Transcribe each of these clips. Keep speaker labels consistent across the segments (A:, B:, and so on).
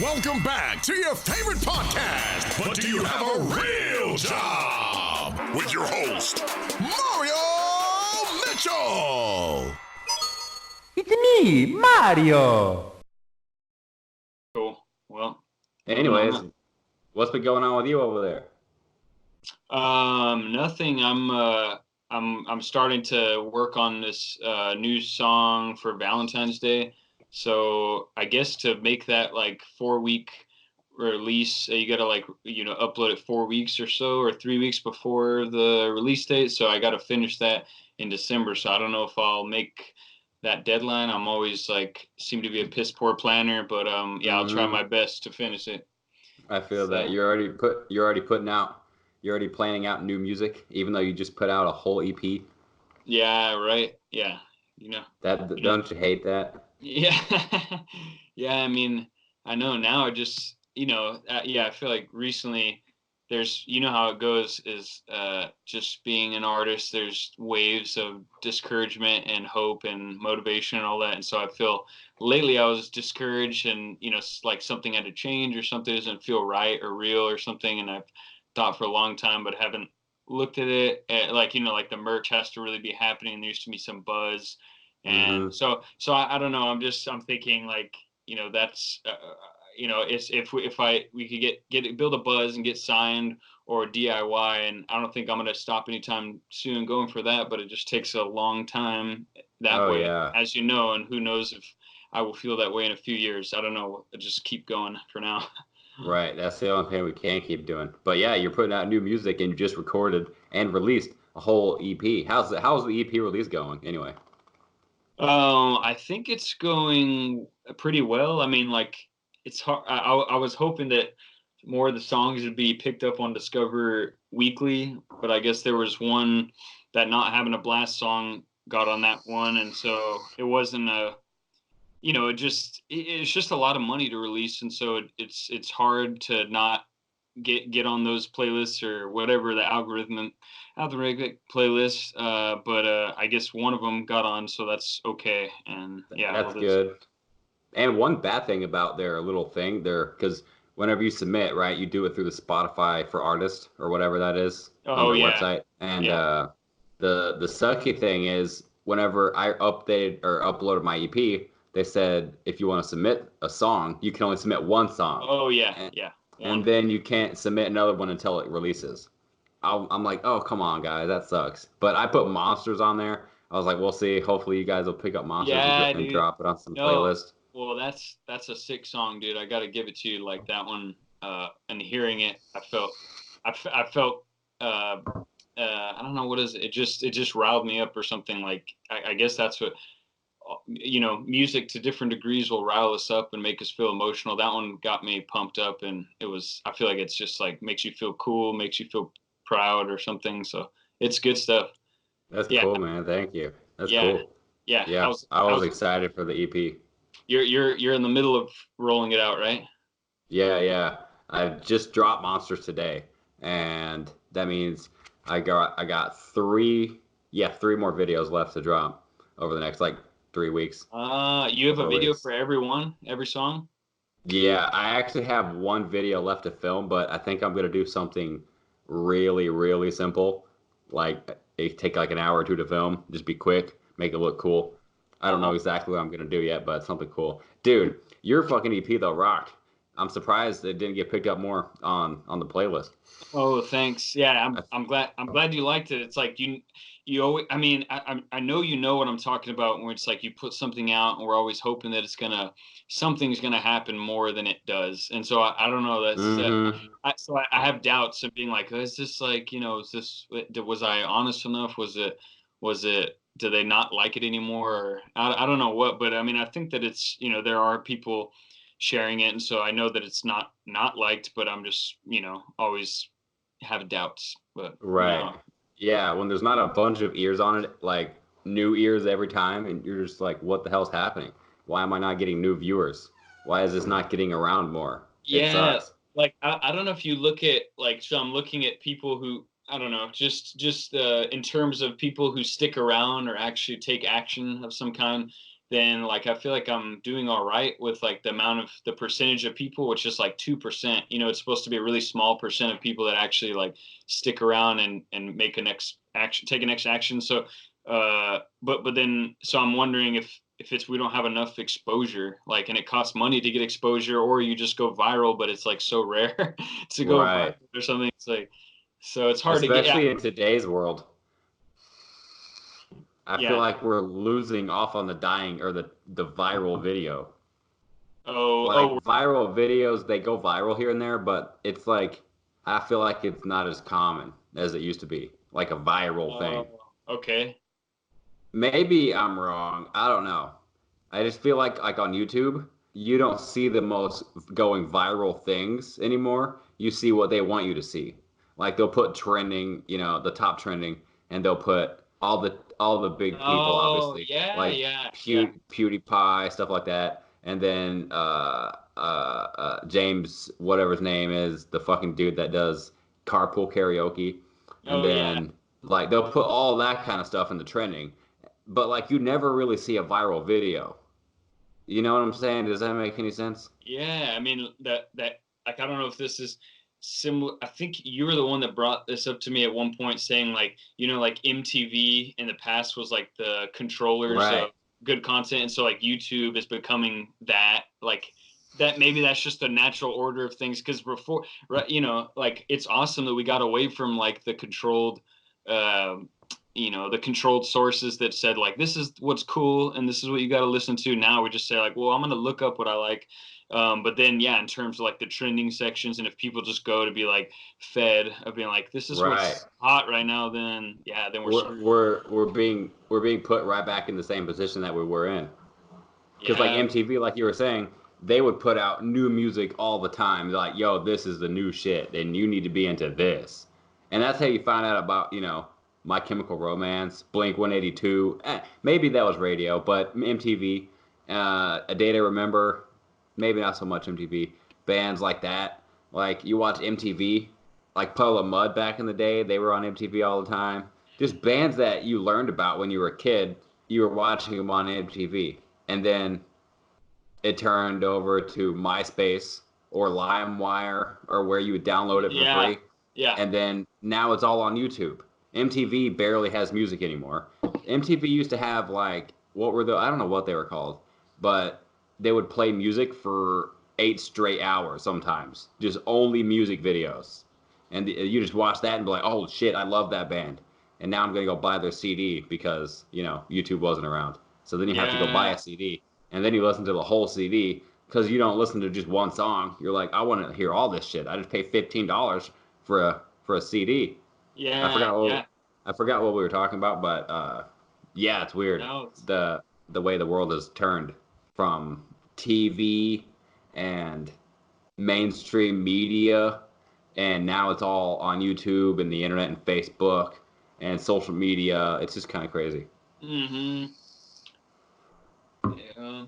A: Welcome back to your favorite podcast, But Do You Have a Real Job? With your host, Mario Mitchell.
B: It's me, Mario.
C: Cool. Well,
D: anyways, what's been going on with you over there?
C: Nothing. I'm starting to work on this new song for Valentine's Day. So I guess to make that like 4-week release, you gotta upload it 4 weeks or so, or 3 weeks before the release date. So I gotta finish that in December. So I don't know if I'll make that deadline. I'm always seem to be a piss poor planner, but I'll try my best to finish it.
D: I feel that you're already planning out new music, even though you just put out a whole EP.
C: Yeah, right. Yeah,
D: Don't you hate that?
C: Yeah, yeah. I mean, I know now. Just I feel like recently there's how it goes is just being an artist. There's waves of discouragement and hope and motivation and all that. And so I feel lately I was discouraged and like something had to change or something doesn't feel right or real or something. And I've thought for a long time, but haven't looked at it like the merch has to really be happening. There used to be some buzz. And so I don't know. I'm thinking that's it's if we could build a buzz and get signed or DIY, and I don't think I'm gonna stop anytime soon going for that. But it just takes a long time that way, as you know, and who knows if I will feel that way in a few years. I don't know. I'll just keep going for now.
D: Right, that's the only thing we can keep doing. But yeah, you're putting out new music and you just recorded and released a whole EP. How's the EP release going anyway?
C: I think it's going pretty well. I mean, it's hard. I was hoping that more of the songs would be picked up on Discover Weekly, but I guess there was one that Not Having a Blast song got on that one, and so it wasn't it's just a lot of money to release, and so it's hard to not get on those playlists or whatever the algorithmic playlist. But I guess one of them got on, so that's okay. And yeah,
D: that's good. And one bad thing about their little thing there, because whenever you submit, right, you do it through the Spotify for Artists or whatever that is on their website. And the sucky thing is, whenever I uploaded my EP, they said if you want to submit a song, you can only submit one song.
C: Oh yeah,
D: and then you can't submit another one until it releases. I'm like, oh, come on, guys, that sucks. But I put Monsters on there. I was like, we'll see. Hopefully you guys will pick up Monsters and drop it on some playlist.
C: Well, that's a sick song, dude. I got to give it to you. Like that one, and hearing it, I felt, I don't know what is it. It just riled me up or something. Like, I guess that's what, music to different degrees will rile us up and make us feel emotional. That one got me pumped up, and I feel like it's just like makes you feel cool, makes you feel proud or something. So it's good stuff.
D: That's cool, man. Thank you. That's cool.
C: Yeah.
D: I was excited for the EP.
C: You're in the middle of rolling it out, right?
D: Yeah. I just dropped Monsters today, and that means I got three more videos left to drop over the next 3 weeks.
C: You have a video for every song?
D: Yeah, I actually have one video left to film, but I think I'm gonna do something really, really simple. Like it take an hour or two to film. Just be quick, make it look cool. I don't know exactly what I'm gonna do yet, but something cool. Dude, your fucking EP though rocked. I'm surprised it didn't get picked up more on the playlist.
C: Oh, thanks. Yeah, I'm glad you liked it. It's like you always, I mean, I know what I'm talking about when it's like you put something out and we're always hoping that something's gonna happen more than it does. And so I don't know. So I have doubts of being like, is this was I honest enough? Was it do they not like it anymore? Or I don't know what, but I mean, I think that it's, there are people sharing it. And so I know that it's not liked, but I'm just, always have doubts, but
D: right. Yeah. When there's not a bunch of ears on it, like new ears every time. And you're just like, what the hell's happening? Why am I not getting new viewers? Why is this not getting around more?
C: Yeah. Like, I don't know if you look at so I'm looking at people who, I don't know, just in terms of people who stick around or actually take action of some kind. then like I feel like I'm doing all right with like the percentage of people, which is like 2%. You know, it's supposed to be a really small percent of people that actually like stick around and make a next action, take a next action. So, but then so I'm wondering if it's we don't have enough exposure, like, and it costs money to get exposure, or you just go viral, but it's like so rare to go viral
D: Right.
C: or something. It's like so it's hard to get. Yeah,
D: Especially in today's world. I feel
C: yeah.
D: like we're losing off on the dying or the viral video.
C: Oh,
D: Like
C: oh,
D: viral videos, they go viral here and there, but it's like I feel like it's not as common as it used to be. Like a viral thing.
C: okay.
D: Maybe I'm wrong. I don't know. I just feel like on YouTube, you don't see the most going viral things anymore. You see what they want you to see. Like they'll put trending, the top trending, and they'll put all the big people,
C: Oh,
D: obviously,
C: yeah,
D: like
C: yeah, yeah.
D: PewDiePie, stuff like that, and then James, whatever his name is, the fucking dude that does carpool karaoke, and
C: Oh, yeah.
D: then like they'll put all that kind of stuff in the trending, but like you never really see a viral video. You know what I'm saying? Does that make any sense?
C: Yeah, I mean that like I don't know if this is similar. I think you were the one that brought this up to me at one point, saying like like MTV in the past was like the controllers of
D: Right.
C: good content, and so like YouTube is becoming that like that. Maybe that's just the natural order of things because before, right? Like it's awesome that we got away from like the controlled. um the controlled sources that said like this is what's cool and this is what you got to listen to. Now we just say like, well, I'm going to look up what I like. But then yeah, in terms of like the trending sections, and if people just go to be like fed of being like this is
D: Right.
C: what's hot right now, then yeah, then we're
D: We're
C: screwed.
D: we're we're being put right back in the same position that we were in. Because like
C: Yeah,
D: MTV, like you were saying, they would put out new music all the time. They're like, yo, this is the new shit, and you need to be into this. And that's how you find out about, My Chemical Romance, Blink 182. Maybe that was radio, but MTV, A Day to Remember, maybe not so much MTV. Bands like that. Like you watch MTV, like Puddle of Mud back in the day, they were on MTV all the time. Just bands that you learned about when you were a kid, you were watching them on MTV. And then it turned over to MySpace or LimeWire or where you would download it for
C: yeah,
D: free.
C: yeah,
D: And then now it's all on YouTube. MTV barely has music anymore. MTV used to have like I don't know what they were called, but they would play music for 8 straight hours sometimes, just only music videos, and you just watch that and be like, oh shit, I love that band, and now I'm gonna go buy their CD because YouTube wasn't around. So then you have to go buy
C: yeah,
D: a CD, and then you listen to the whole CD because you don't listen to just one song. You're like, I want to hear all this shit. I just paid $15 for a CD. I
C: yeah,
D: forgot what
C: yeah.
D: I forgot what we were talking about, but yeah, it's weird
C: No,
D: the way the world has turned from TV and mainstream media, and now it's all on YouTube and the internet and Facebook and social media. It's just kind of crazy.
C: mm-hmm. Yeah,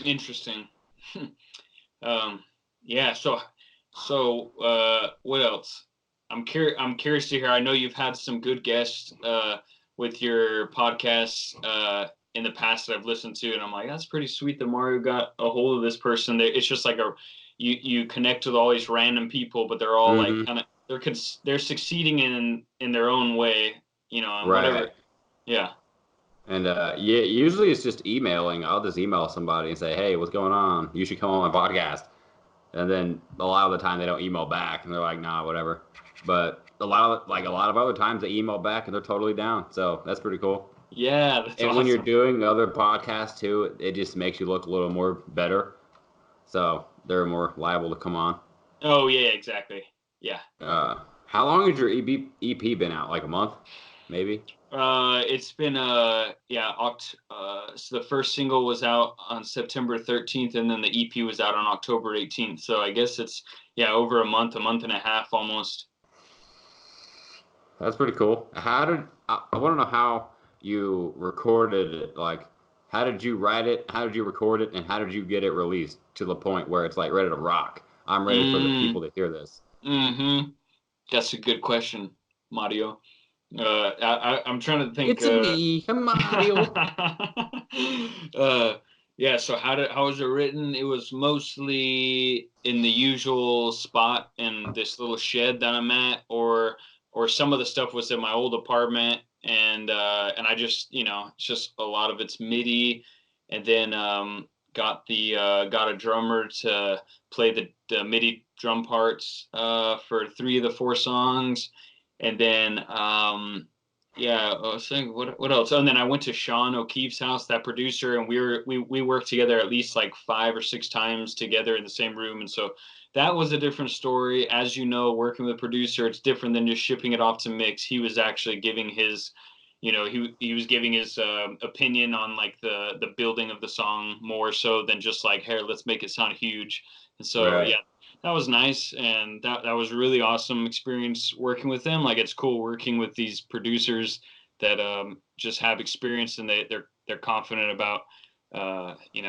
C: interesting. um, yeah. So, what else? I'm curious to hear. I know you've had some good guests with your podcasts in the past that I've listened to, and I'm like, that's pretty sweet that Mario got a hold of this person. It's just like you connect with all these random people, but they're all like
D: Hmm.
C: kind of they're succeeding in their own way, and whatever.
D: Right.
C: Yeah.
D: And yeah, usually it's just emailing. I'll just email somebody and say, "Hey, what's going on? You should come on my podcast." And then a lot of the time they don't email back, and they're like, "Nah, whatever." But a lot of other times they email back and they're totally down. So that's pretty cool.
C: Yeah, that's
D: And when you're
C: awesome.
D: doing other podcasts too, it just makes you look a little more better. So they're more liable to come on.
C: Oh yeah, exactly. Yeah.
D: How long has your EP been out? Like a month, maybe?
C: It's been yeah, so the first single was out on September 13th, and then the EP was out on October 18th. So I guess it's yeah, over a month and a half almost.
D: That's pretty cool. I want to know how you recorded it? Like, how did you write it? How did you record it? And how did you get it released to the point where it's like ready to rock? I'm ready for the
C: Mm,
D: people to hear this.
C: mm-hmm. That's a good question, Mario. I'm trying to think.
D: It's me, Mario.
C: Yeah. So how was it written? It was mostly in the usual spot in this little shed that I'm at, or some of the stuff was in my old apartment, and I just it's just a lot of it's MIDI, and then got a drummer to play the MIDI drum parts for 3 of the 4 songs, and then yeah, I was saying what else? Oh, and then I went to Sean O'Keefe's house, that producer, and we worked together at least like 5 or 6 times together in the same room, and so that was a different story. As you know, working with a producer, it's different than just shipping it off to mix. He was actually giving his, he was giving his opinion on like the building of the song more so than just like, hey, let's make it sound huge. And so
D: Right.
C: yeah, that was nice, and that was really awesome experience working with them. Like it's cool working with these producers that just have experience, and they're confident about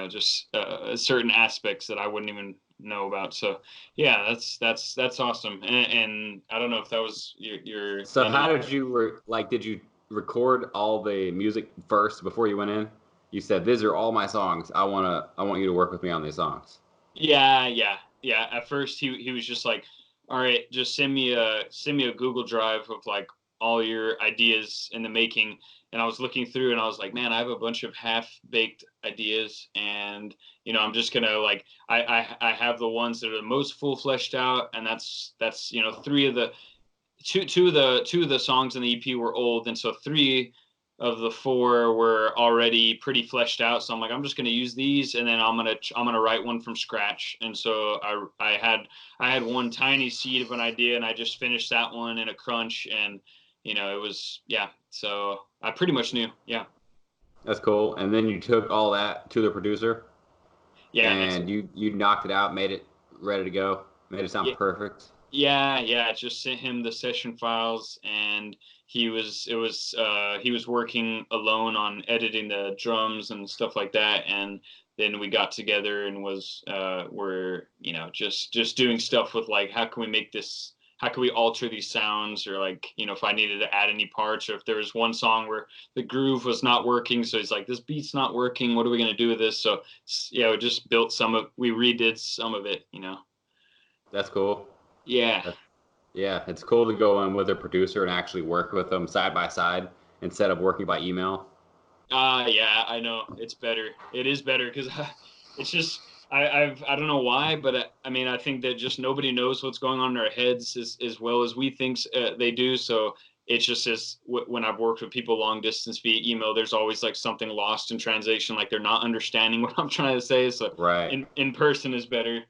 C: just certain aspects that I wouldn't even know about. So yeah, that's awesome. And I don't know if that was your
D: So
C: any.
D: how did you did you record all the music first before you went in? You said these are all my songs. I want you to work with me on these songs.
C: Yeah. At first, he was just like, "All right, just send me a Google Drive of like all your ideas in the making." And I was looking through, and I was like, "Man, I have a bunch of half-baked ideas, and I'm just gonna like I have the ones that are the most full fleshed out, and that's 2 of the songs in the EP were old, and so 3 of the 4 were already pretty fleshed out. So I'm like, I'm just gonna use these, and then I'm gonna write one from scratch. And so I had one tiny seed of an idea, and I just finished that one in a crunch, and it was yeah. So I pretty much knew, yeah,
D: That's cool. And then you took all that to the producer,
C: yeah, and that's
D: and you knocked it out, made it ready to go, made it sound
C: yeah.
D: perfect.
C: Yeah. I just sent him the session files, and he was working alone on editing the drums and stuff like that, and then we got together and we're just doing stuff with like how can we alter these sounds, or like if I needed to add any parts, or if there was one song where the groove was not working, so he's like, this beat's not working, what are we going to do with this? So yeah, we redid some of it.
D: That's cool.
C: Yeah.
D: That's, yeah, it's cool to go in with a producer and actually work with them side by side instead of working by email.
C: Yeah, I know it's better. It is better because it's just I don't know why, but I mean I think that just nobody knows what's going on in our heads as well as we think they do. So it's just when I've worked with people long distance via email, there's always like something lost in translation, like they're not understanding what I'm trying to say. So
D: Right.
C: in person is better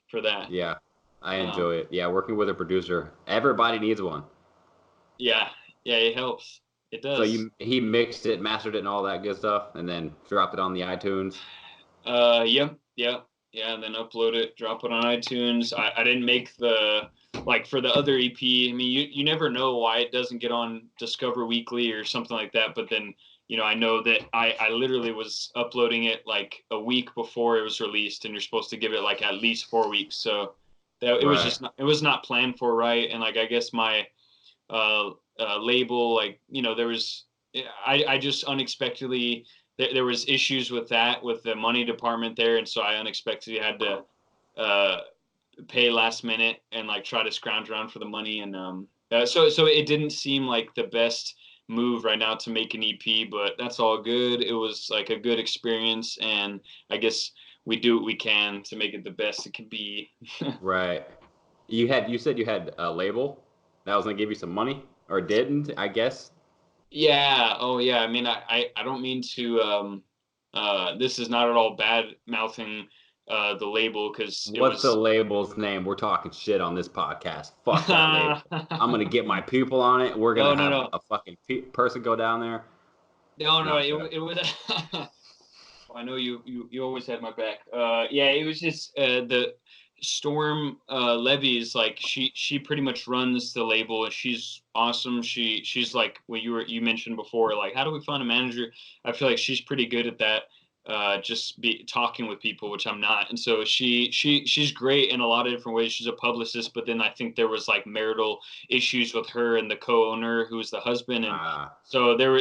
C: for that.
D: Yeah, I
C: Um,
D: enjoy it. Yeah, working with a producer. Everybody needs one.
C: yeah, yeah, it helps. It
D: So
C: does.
D: he mixed it, mastered it, and all that good stuff, and then dropped it on the iTunes.
C: Yeah, and then upload it, drop it on iTunes. I didn't make like for the other EP. I mean, you never know why it doesn't get on Discover Weekly or something like that. But then, I know that I literally was uploading it like a week before it was released, and you're supposed to give it like at least 4 weeks. So that
D: Right.
C: it was not planned for right. And like I guess my label, like there was I just unexpectedly there was issues with that with the money department there, and so I unexpectedly had to uh, pay last minute and like try to scrounge around for the money, and so it didn't seem like the best move right now to make an EP, but that's all good. It was like a good experience, and I guess we do what we can to make it the best it can be.
D: Right. You said you had a label that was gonna give you some money or didn't, I guess.
C: Yeah. Oh, yeah. I mean, I don't mean to. This is not at all bad mouthing the label because it
D: What's the
C: was.
D: label's name? We're talking shit on this podcast. Fuck that label.
C: no,
D: I'm gonna get my people on it. We're gonna
C: no,
D: have
C: no,
D: a fucking person go down there.
C: no.
D: No,
C: It was. I know you always had my back. Yeah, it was just the Storm Levy is like she pretty much runs the label, and she's awesome. She's like what you mentioned before, like how do we find a manager? I feel like she's pretty good at that. just be talking with people, which I'm not. And so she's great in a lot of different ways. She's a publicist, but then I think there was like marital issues with her and the co-owner, who was the husband, and so there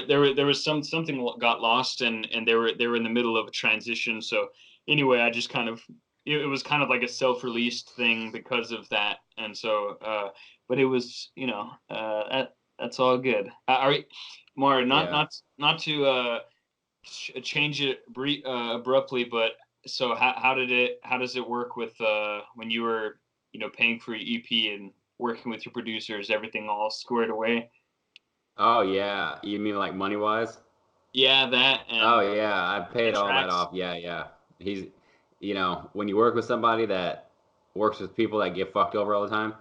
C: was something got lost, and they were in the middle of a transition. So anyway, I just kind of, it was kind of like a self-released thing because of that, and so but it was, that's all good. Are Mario, not to change it abruptly, but so how does it work with when you were paying for your EP and working with your producers, everything all squared away?
D: Oh yeah, you mean like money wise?
C: Yeah, that. And
D: Oh yeah, I paid all that
C: tracks.
D: off. Yeah. He's, when you work with somebody that works with people that get fucked over all the time,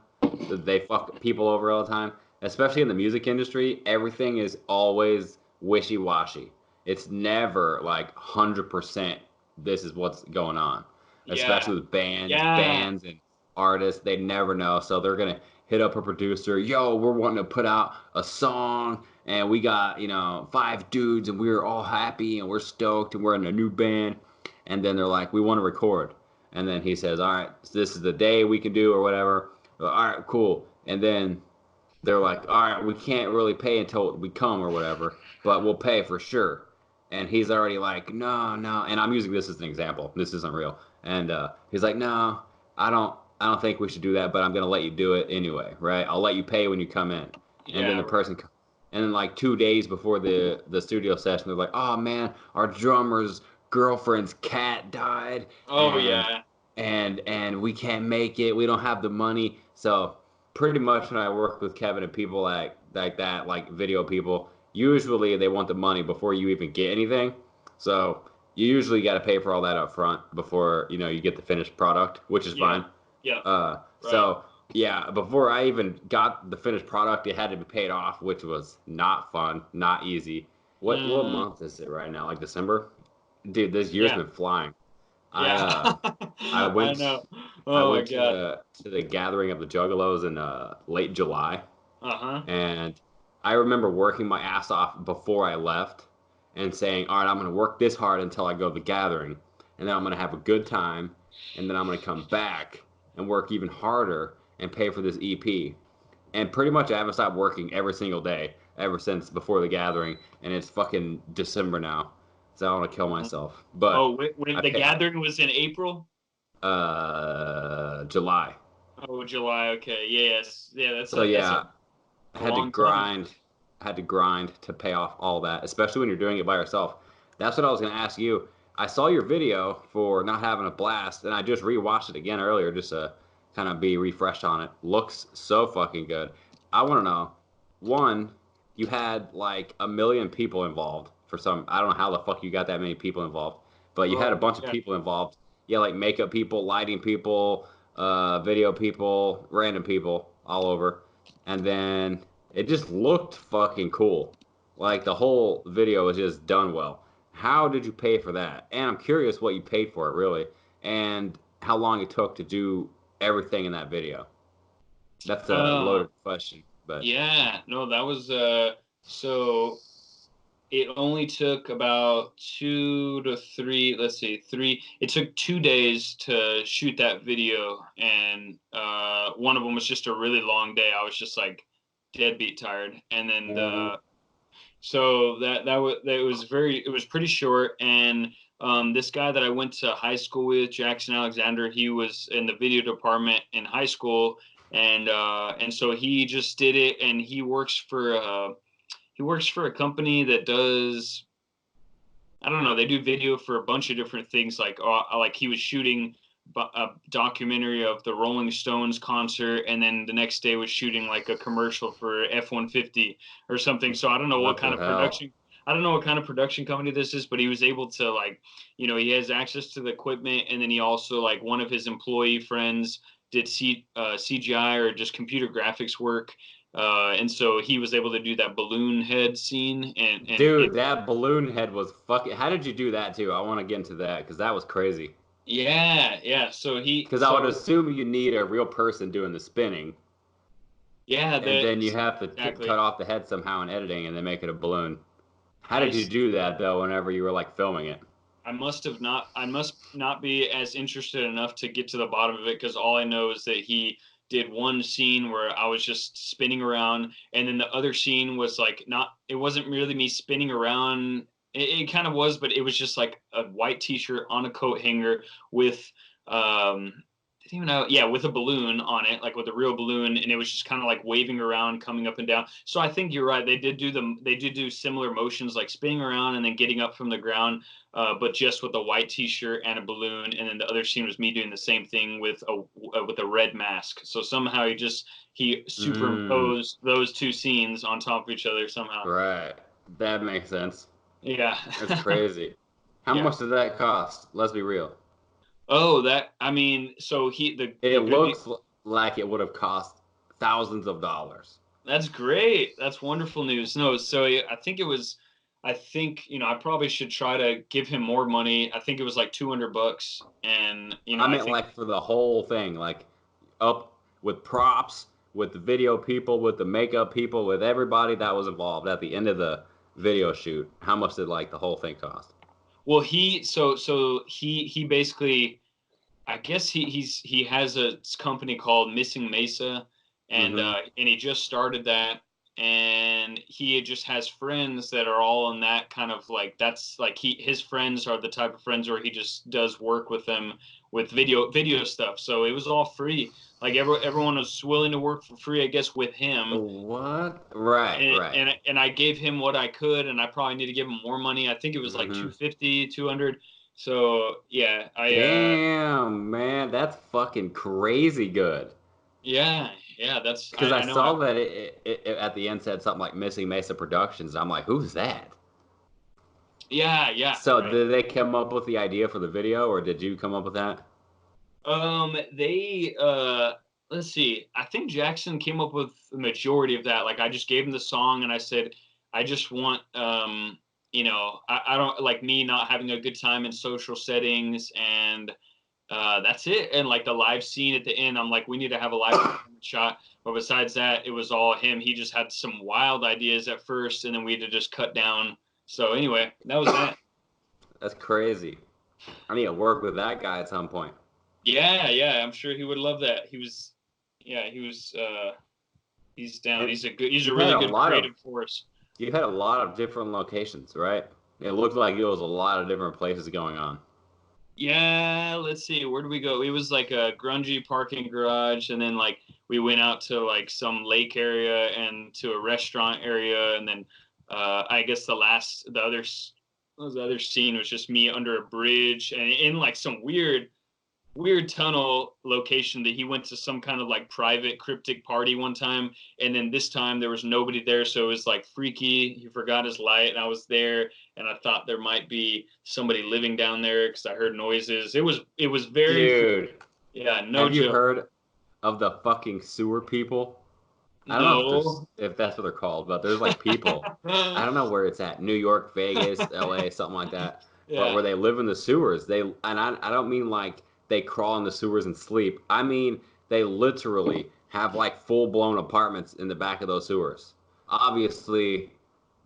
D: that they fuck people over all the time, especially in the music industry, everything is always wishy-washy. It's never like 100% this is what's going on.
C: Yeah,
D: Especially with
C: yeah.
D: bands and artists, they never know. So they're gonna hit up a producer, yo, we're wanting to put out a song and we got, 5 dudes and we're all happy and we're stoked and we're in a new band. And then they're like, we want to record. And then he says, all right, so this is the day we can do or whatever. All right, cool. And then they're like, all right, we can't really pay until we come or whatever, but we'll pay for sure. And he's already like, no, no. And I'm using this as an example. This isn't real. And he's like, no, I don't think we should do that, but I'm gonna let you do it anyway, right? I'll let you pay when you come in. And then
C: Yeah,
D: the
C: right.
D: person, and then like 2 days before the studio session, they're like, oh man, our drummer's girlfriend's cat died,
C: Oh
D: and
C: yeah.
D: and we can't make it. We don't have the money. So pretty much when I work with Kevin and people like that, like video people, usually they want the money before you even get anything. So you usually got to pay for all that up front before you get the finished product, which is
C: Yeah,
D: fine.
C: yeah. Right.
D: So yeah, before I even got the finished product, it had to be paid off, which was not fun, not easy. What
C: Mm,
D: month is it right now? Like December? Dude, this year's
C: yeah,
D: been flying. I
C: yeah.
D: I
C: I
D: went
C: know.
D: I
C: Oh my
D: went
C: God.
D: to the gathering of the Juggalos in late July,
C: Uh-huh.
D: and I remember working my ass off before I left and saying, "All right, I'm going to work this hard until I go to the gathering, and then I'm going to have a good time, and then I'm going to come back and work even harder and pay for this EP." And pretty much I haven't stopped working every single day ever since before the gathering, and it's fucking December now, so I want to kill myself. But
C: Oh, when
D: I
C: the
D: pay
C: gathering was in April?
D: July.
C: Oh, July. Okay. Yes. Yeah,
D: So yeah, I
C: a
D: had to
C: long time.
D: grind. I had to grind to pay off all that, especially when you're doing it by yourself. That's what I was going to ask you. I saw your video for not having a blast, and I just rewatched it again earlier just to kind of be refreshed on it. Looks so fucking good. I want to know, one, you had like a million people involved for some. I don't know how the fuck you got that many people involved, but you had a
C: Oh,
D: bunch of
C: yeah.
D: people involved. Yeah, like makeup people, lighting people, video people, random people all over, and then it just looked fucking cool. Like the whole video was just done well. How did you pay for that? And I'm curious what you paid for it really, and how long it took to do everything in that video. That's a
C: Uh,
D: loaded question, but
C: yeah. No, that was so it only took about 2 to 3, let's see, three. It took 2 days to shoot that video, and one of them was just a really long day. I was just like deadbeat tired, and then
D: Mhm.
C: so it was pretty short. And this guy that I went to high school with, Jackson Alexander, he was in the video department in high school, and so he just did it, and he works for a company that does, I don't know, they do video for a bunch of different things. Like he was shooting a documentary of the Rolling Stones concert, and then the next day was shooting like a commercial for F-150 or something. So I don't know what
D: What
C: kind
D: the
C: of
D: hell?
C: production. I don't know what kind of production company this is, but he was able to, like, he has access to the equipment, and then he also, like, one of his employee friends did CGI or just computer graphics work, and so he was able to do that balloon head scene, and
D: Dude, that balloon head was fucking. How did you do that too? I want to get into that because that was crazy.
C: yeah, yeah.
D: Because I would assume you need a real person doing the spinning,
C: Yeah,
D: and then you have to cut
C: exactly.
D: off the head somehow in editing and then make it a balloon. How
C: I
D: did you do that though? Whenever you were like filming it?
C: I must not be as interested enough to get to the bottom of it, because all I know is that he did one scene where I was just spinning around, and then the other scene was like it wasn't really me spinning around. It kind of was, but it was just like a white t-shirt on a coat hanger with didn't even know, yeah, with a balloon on it, like with a real balloon, and it was just kind of like waving around, coming up and down. So I think you're right. They did do similar motions, like spinning around and then getting up from the ground, but just with a white t-shirt and a balloon. And then the other scene was me doing the same thing with a red mask. So somehow he superimposed those two scenes on top of each other somehow.
D: Right. That makes sense.
C: Yeah.
D: That's crazy. How
C: Yeah.
D: much did that cost? Let's be real.
C: Oh, so
D: It looks like it would have cost thousands of dollars.
C: That's great. That's wonderful news. No, so I think, I probably should try to give him more money. I think it was like $200, and
D: I
C: I
D: meant
C: think,
D: like for the whole thing, like up with props, with the video people, with the makeup people, with everybody that was involved at the end of the video shoot. How much did like the whole thing cost?
C: well, he basically, I guess he has a company called Missing Mesa, and
D: Mm-hmm.
C: and he just started that, and he just has friends that are all in that kind of like, that's like his friends are the type of friends where he just does work with them with video stuff. So it was all free. Like everyone was willing to work for free, I guess, with him.
D: What? Right,
C: And,
D: right.
C: and and I gave him what I could, and I probably need to give him more money. I think it was like
D: Mm-hmm.
C: 250, 200. So yeah,
D: Damn, man, that's fucking crazy good.
C: yeah,
D: Because I
C: I know.
D: saw that it at the end said something like Missing Mesa Productions. I'm like, who's that?
C: Yeah,
D: So
C: right.
D: did they come up with the idea for the video, or did you come up with that?
C: They let's see. I think Jackson came up with the majority of that. Like I just gave him the song, and I said, I just want I don't like me not having a good time in social settings, and that's it. And like the live scene at the end, I'm like, we need to have a live shot. But besides that, it was all him. He just had some wild ideas at first, and then we had to just cut down. So anyway, that was that.
D: That's crazy. I need to work with that guy at some point.
C: Yeah, I'm sure he would love that. He's down.
D: And
C: He's a
D: you've had
C: really
D: a
C: good
D: lot of
C: creative force.
D: you've had a lot of different locations, right? It looked like it was a lot of different places going on.
C: Yeah, let's see, where did we go? It was like a grungy parking garage, and then like we went out to like some lake area and to a restaurant area, and then I guess the other scene was just me under a bridge and in like some weird tunnel location that he went to some kind of like private cryptic party one time, and then this time there was nobody there, so it was like freaky. He forgot his light, and I was there, and I thought there might be somebody living down there because I heard noises. It was very
D: Dude,
C: yeah, no
D: have you
C: joke.
D: heard of the fucking sewer people? I don't know if there's
C: No.
D: if that's what they're called, but there's like people. I don't know where it's at. New York, Vegas, LA, something like that. But
C: Yeah.
D: where they live in the sewers, I don't mean like they crawl in the sewers and sleep. I mean they literally have like full-blown apartments in the back of those sewers. Obviously,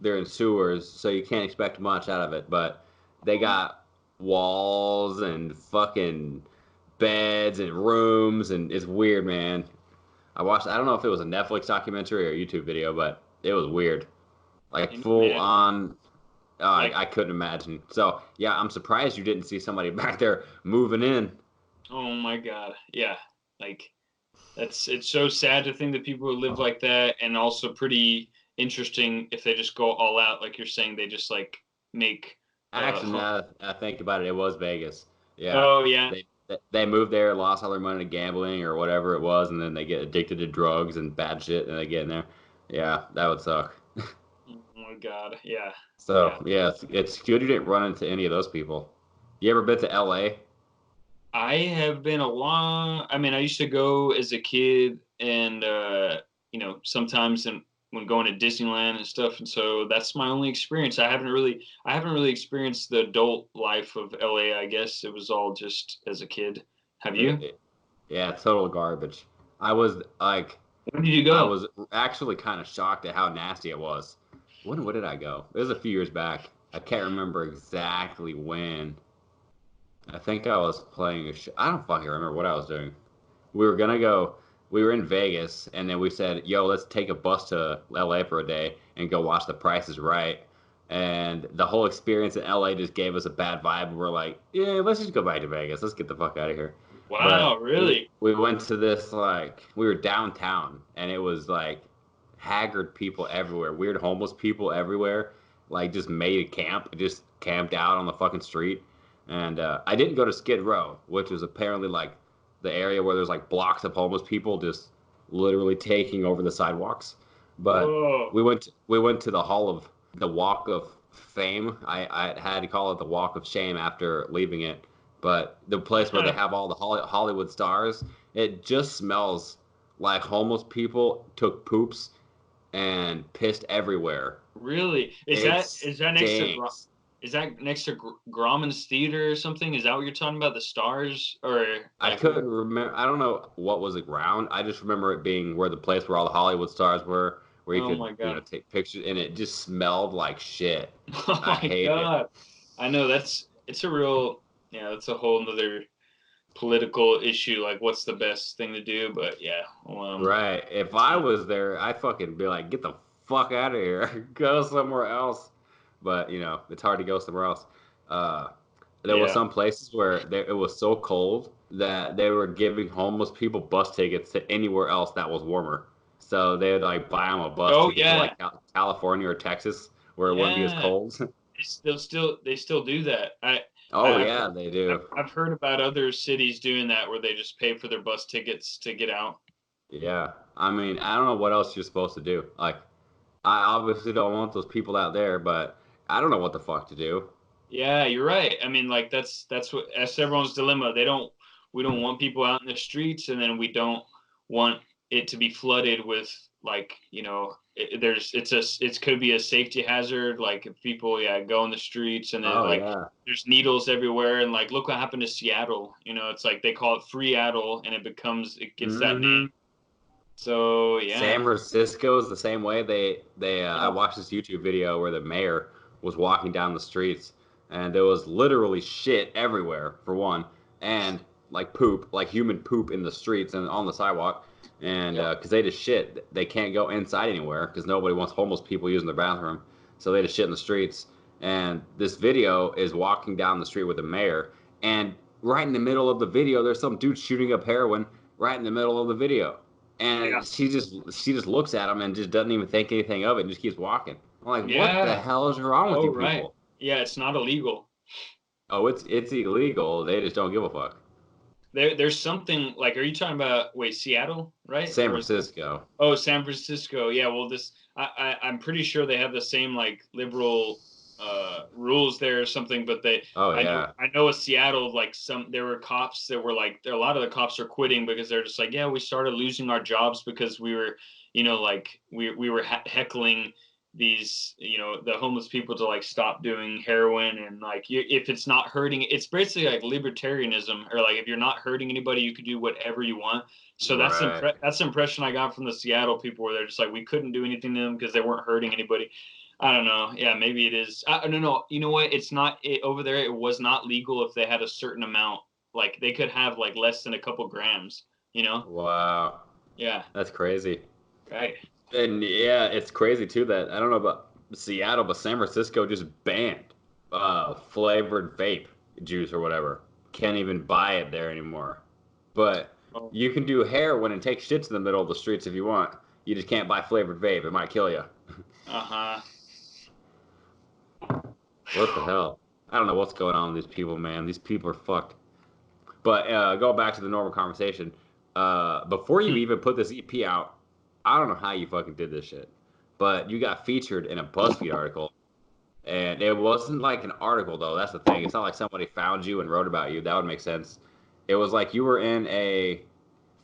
D: they're in sewers, so you can't expect much out of it, but they got walls and fucking beds and rooms, and it's weird, man. I don't know if it was a Netflix documentary or a YouTube video, but it was weird. Like full
C: Man,
D: on.
C: like,
D: I couldn't imagine. So yeah, I'm surprised you didn't see somebody back there moving in.
C: oh my God. Yeah. Like, it's so sad to think that people who live like that, and also pretty interesting if they just go all out, like you're saying, they just like make
D: Actually, now that I think about it, it was Vegas. Yeah,
C: oh yeah.
D: they moved there, lost all their money to gambling or whatever it was, and then they get addicted to drugs and bad shit, and they get in there. Yeah, that would suck.
C: Oh my God. Yeah.
D: So
C: Yeah.
D: yeah, it's good you didn't run into any of those people. You ever been to LA?
C: I have been a long, I mean, I used to go as a kid, and sometimes when going to Disneyland and stuff, and so that's my only experience. I haven't really experienced the adult life of LA, I guess. It was all just as a kid. Have
D: It,
C: you?
D: it, yeah, total garbage. I was like,
C: When did you
D: I
C: go?
D: was actually kind of shocked at how nasty it was. When did I go? It was a few years back. I can't remember exactly when. I think I was playing I don't fucking remember what I was doing. We were gonna go. We were in Vegas, and then we said, "Yo, let's take a bus to LA for a day and go watch The Price is Right." And the whole experience in LA just gave us a bad vibe. We're like, "Yeah, let's just go back to Vegas. Let's get the fuck out of here."
C: Wow,
D: But
C: really?
D: we went to this like we were downtown, and it was like haggard people everywhere, weird homeless people everywhere. Like just made a camp, just camped out on the fucking street. And I didn't go to Skid Row, which was apparently like the area where there's like blocks of homeless people just literally taking over the sidewalks. But
C: Whoa.
D: we went to the Walk of Fame. I had to call it the Walk of Shame after leaving it. But the place where they have all the Hollywood stars, it just smells like homeless people took poops and pissed everywhere.
C: Really?
D: It
C: Is that next to
D: stinks.
C: is that next to Grauman's Theater or something? Is that what you're talking about? The stars or
D: I
C: like?
D: couldn't remember. I don't know what was around. I just remember it being where the place where all the Hollywood stars were, where you
C: Oh
D: could,
C: my God.
D: take pictures, and it just smelled like shit.
C: Oh
D: I
C: my
D: hate it.
C: God. I know it's a real, yeah, that's a whole nother political issue. Like, what's the best thing to do? But yeah,
D: Right. If I was there, I'd fucking be like, get the fuck out of here. Go somewhere else. But, it's hard to go somewhere else. Uh, there was
C: yeah.
D: some places where it was so cold that they were giving homeless people bus tickets to anywhere else that was warmer. So they would like buy them a bus
C: Oh
D: ticket to
C: yeah,
D: like California or Texas where it wouldn't be as
C: yeah.
D: cold.
C: They still do that.
D: Oh
C: I've
D: yeah, they do.
C: I've heard about other cities doing that where they just pay for their bus tickets to get out.
D: Yeah. I mean, I don't know what else you're supposed to do. Like, I obviously don't want those people out there, but I don't know what the fuck to do.
C: Yeah, you're right. I mean, like that's everyone's dilemma. We don't want people out in the streets, and then we don't want it to be flooded with like it could be a safety hazard. Like if people go in the streets and then
D: Oh
C: like
D: yeah.
C: there's needles everywhere, and like look what happened to Seattle. It's like they call it Free Seattle, and it gets that name.
D: Hmm.
C: So
D: San
C: yeah,
D: Francisco is the same way. I
C: yeah,
D: watched this YouTube video where the mayor was walking down the streets, and there was literally shit everywhere for one, and like poop, like human poop in the streets and on the sidewalk, and
C: yeah.
D: because they just shit, they can't go inside anywhere because nobody wants homeless people using the bathroom, so they just shit in the streets. And this video is walking down the street with the mayor, and right in the middle of the video, there's some dude shooting up heroin right in the middle of the video.
C: Yeah.
D: And she just looks at him and just doesn't even think anything of it and just keeps walking. I'm like, what the
C: Yeah.
D: hell is wrong with
C: Oh,
D: you
C: right.
D: people?
C: Yeah, it's not illegal.
D: Oh, it's illegal. They just don't give a fuck.
C: There's something like, are you talking about, wait, Seattle, right?
D: San
C: Or is it,
D: Francisco.
C: oh, San Francisco. Yeah, well, I'm pretty sure they have the same like liberal rules there or something, but
D: Oh yeah.
C: I know with Seattle, like there were cops that were like, a lot of the cops are quitting because they're just like, yeah, we started losing our jobs because we were, like we were heckling these the homeless people to like stop doing heroin, and like if it's not hurting, it's basically like libertarianism, or like if you're not hurting anybody you could do whatever you want. So
D: Right.
C: that's the impression I got from the Seattle people, where they're just like, we couldn't do anything to them because they weren't hurting anybody. I don't know. Yeah, maybe it is. No, you know what, it's not over there. It was not legal if they had a certain amount, like they could have like less than a couple grams, you know.
D: Wow.
C: Yeah,
D: That's crazy.
C: right.
D: And yeah, it's crazy too that I don't know about Seattle, but San Francisco just banned flavored vape juice or whatever. Can't even buy it there anymore. But
C: Oh,
D: you can do heroin and take shits in the middle of the streets if you want. You just can't buy flavored vape. It might kill you.
C: uh-huh.
D: What the hell? I don't know what's going on with these people, man. These people are fucked. But go back to the normal conversation. Before you even put this EP out, I don't know how you fucking did this shit, but you got featured in a BuzzFeed article, and it wasn't like an article though. That's the thing. It's not like somebody found you and wrote about you. That would make sense. It was like you were in a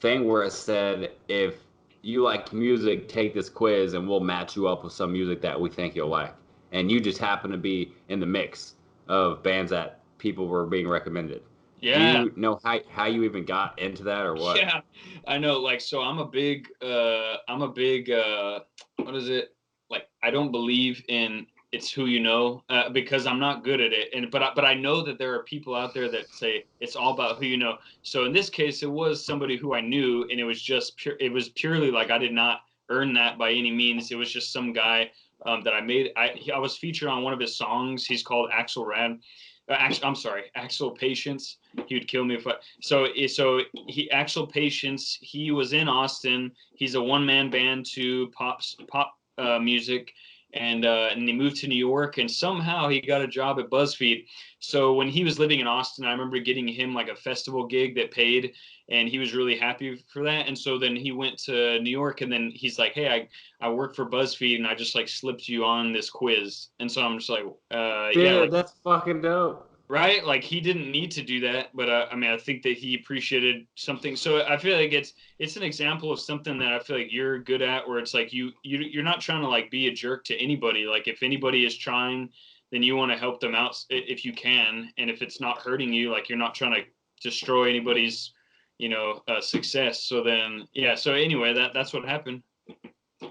D: thing where it said if you like music, take this quiz and we'll match you up with some music that we think you'll like. And you just happen to be in the mix of bands that people were being recommended. Do
C: Yeah.
D: you know how you even got into that or what?
C: Yeah, I know. Like, so I'm a big, what is it? Like, I don't believe in it's who you know, because I'm not good at it. But I know that there are people out there that say it's all about who you know. So in this case, it was somebody who I knew, and it was just it was purely like I did not earn that by any means. It was just some guy that I made. I was featured on one of his songs. He's called Axel Rad. I'm sorry, Axel Patience. He would kill me if I. So he Axel Patience. He was in Austin. He's a one-man band to pop music, and he moved to New York, and somehow he got a job at BuzzFeed. So when he was living in Austin, I remember getting him like a festival gig that paid, and he was really happy for that. And so then he went to New York, and then he's like, "Hey, I work for BuzzFeed, and I just like slipped you on this quiz." And so I'm just like,
D: Dude,
C: yeah, like,
D: that's fucking dope.
C: right? Like he didn't need to do that, but I mean, I think that he appreciated something. So I feel like it's an example of something that I feel like you're good at, where it's like you're not trying to like be a jerk to anybody. Like if anybody is trying, then you want to help them out if you can, and if it's not hurting you, like you're not trying to destroy anybody's, success. So then, yeah. So anyway, that's what happened.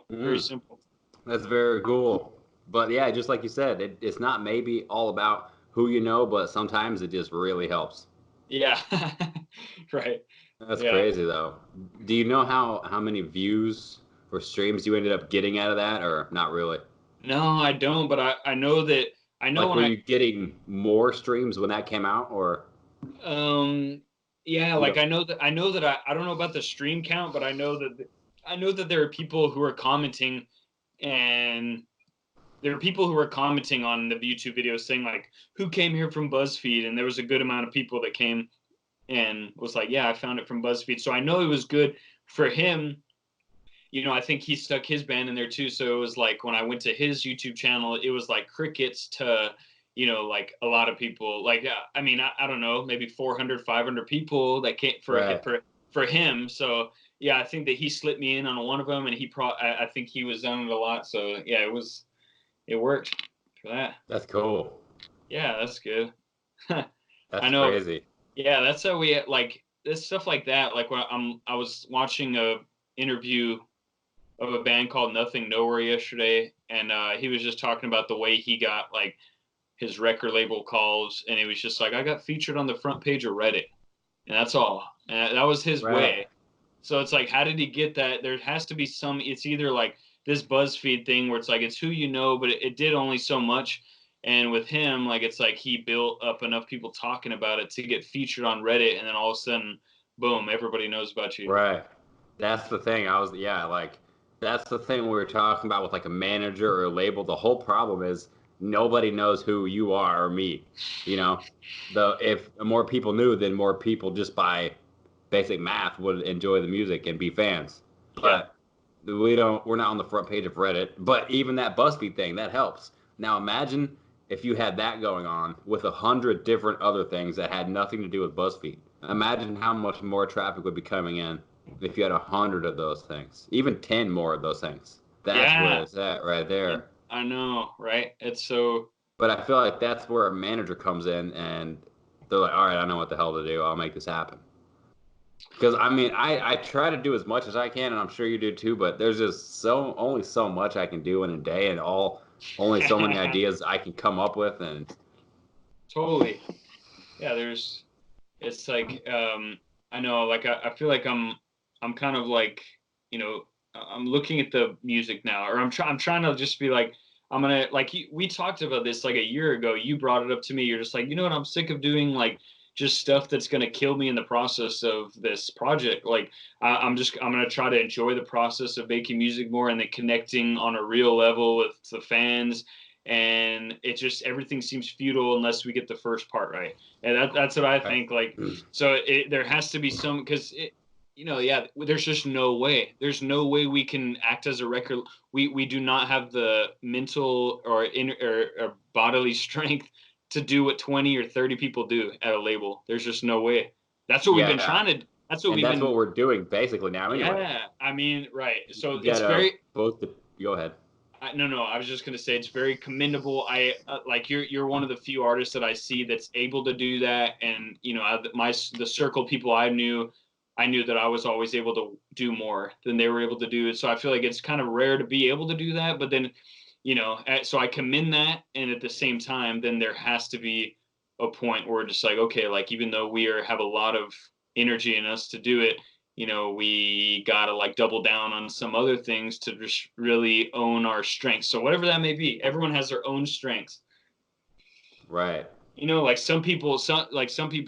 C: Very simple.
D: That's very cool. But yeah, just like you said, it's not maybe all about who you know, but sometimes it just really helps.
C: Yeah. Right.
D: That's
C: Yeah.
D: crazy though. Do you know how many views or streams you ended up getting out of that, or not really?
C: No, I don't, but I know that I know
D: Like,
C: when
D: were you getting more streams when that came out, or
C: yeah,
D: you
C: like
D: know?
C: I don't know about the stream count, but I know that there are people who are commenting, and there are people who are commenting on the YouTube videos saying like, who came here from BuzzFeed? And there was a good amount of people that came and was like, yeah, I found it from BuzzFeed. So I know it was good for him. I think he stuck his band in there too. So it was like when I went to his YouTube channel, it was like crickets to, like a lot of people. Like, I mean, I don't know, maybe 400, 500 people that came
D: Right.
C: for him. So yeah, I think that he slipped me in on one of them, and I think he was on it a lot. So yeah, it worked for that.
D: That's cool.
C: Yeah, that's good. I
D: That's
C: know.
D: crazy.
C: Yeah, that's how we like this stuff like that. Like when I was watching a interview of a band called Nothing Nowhere yesterday, and he was just talking about the way he got like his record label calls, and it was just like I got featured on the front page of Reddit, and that's all. And that was his
D: Right.
C: way. So it's like, how did he get that? There has to be some. It's either like this BuzzFeed thing where it's like it's who you know, but it did only so much. And with him, like it's like he built up enough people talking about it to get featured on Reddit, and then all of a sudden, boom, everybody knows about you.
D: Right. That's the thing. Yeah, like that's the thing we were talking about with like a manager or a label. The whole problem is nobody knows who you are or me. You know, if more people knew, then more people just by basic math would enjoy the music and be fans.
C: Yeah.
D: But we're not on the front page of Reddit. But even that BuzzFeed thing, that helps. Now imagine if you had that going on with 100 different other things that had nothing to do with BuzzFeed. Imagine how much more traffic would be coming in if you had 100 of those things, even 10 more of those things. That's where
C: Yeah.
D: it's at right there.
C: I know, right? It's so.
D: But I feel like that's where a manager comes in and they're like, all right, I know what the hell to do. I'll make this happen. Because I mean, I try to do as much as I can, and I'm sure you do too. But there's just only so much I can do in a day, and only so many ideas I can come up with. And
C: Totally. Yeah, it's like I know, like I feel like I'm kind of like, I'm looking at the music now, or I'm trying to just be like, I'm gonna like we talked about this like a year ago. You brought it up to me. You're just like, you know what? I'm sick of doing like just stuff that's gonna kill me in the process of this project. Like I'm gonna try to enjoy the process of making music more, and then connecting on a real level with the fans. And it just everything seems futile unless we get the first part right. And that's what I think. Like, so there has to be some because yeah, there's just no way. There's no way we can act as a record. We do not have the mental or bodily strength to do what 20 or 30 people do at a label. There's just no way. That's what we've been
D: yeah,
C: trying to. That's what
D: and
C: we've
D: that's
C: been.
D: what we're doing basically now anyway.
C: Yeah, I mean, right. So
D: You
C: it's
D: gotta
C: very.
D: both. Go ahead.
C: No. I was just gonna say it's very commendable. I like you're one of the few artists that I see that's able to do that, and the circle of people I knew that I was always able to do more than they were able to do. So I feel like it's kind of rare to be able to do that. But then, so I commend that. And at the same time, then there has to be a point where we're just like, okay, like, even though have a lot of energy in us to do it, we gotta like double down on some other things to just really own our strengths. So whatever that may be, everyone has their own strengths.
D: Right.
C: Like some people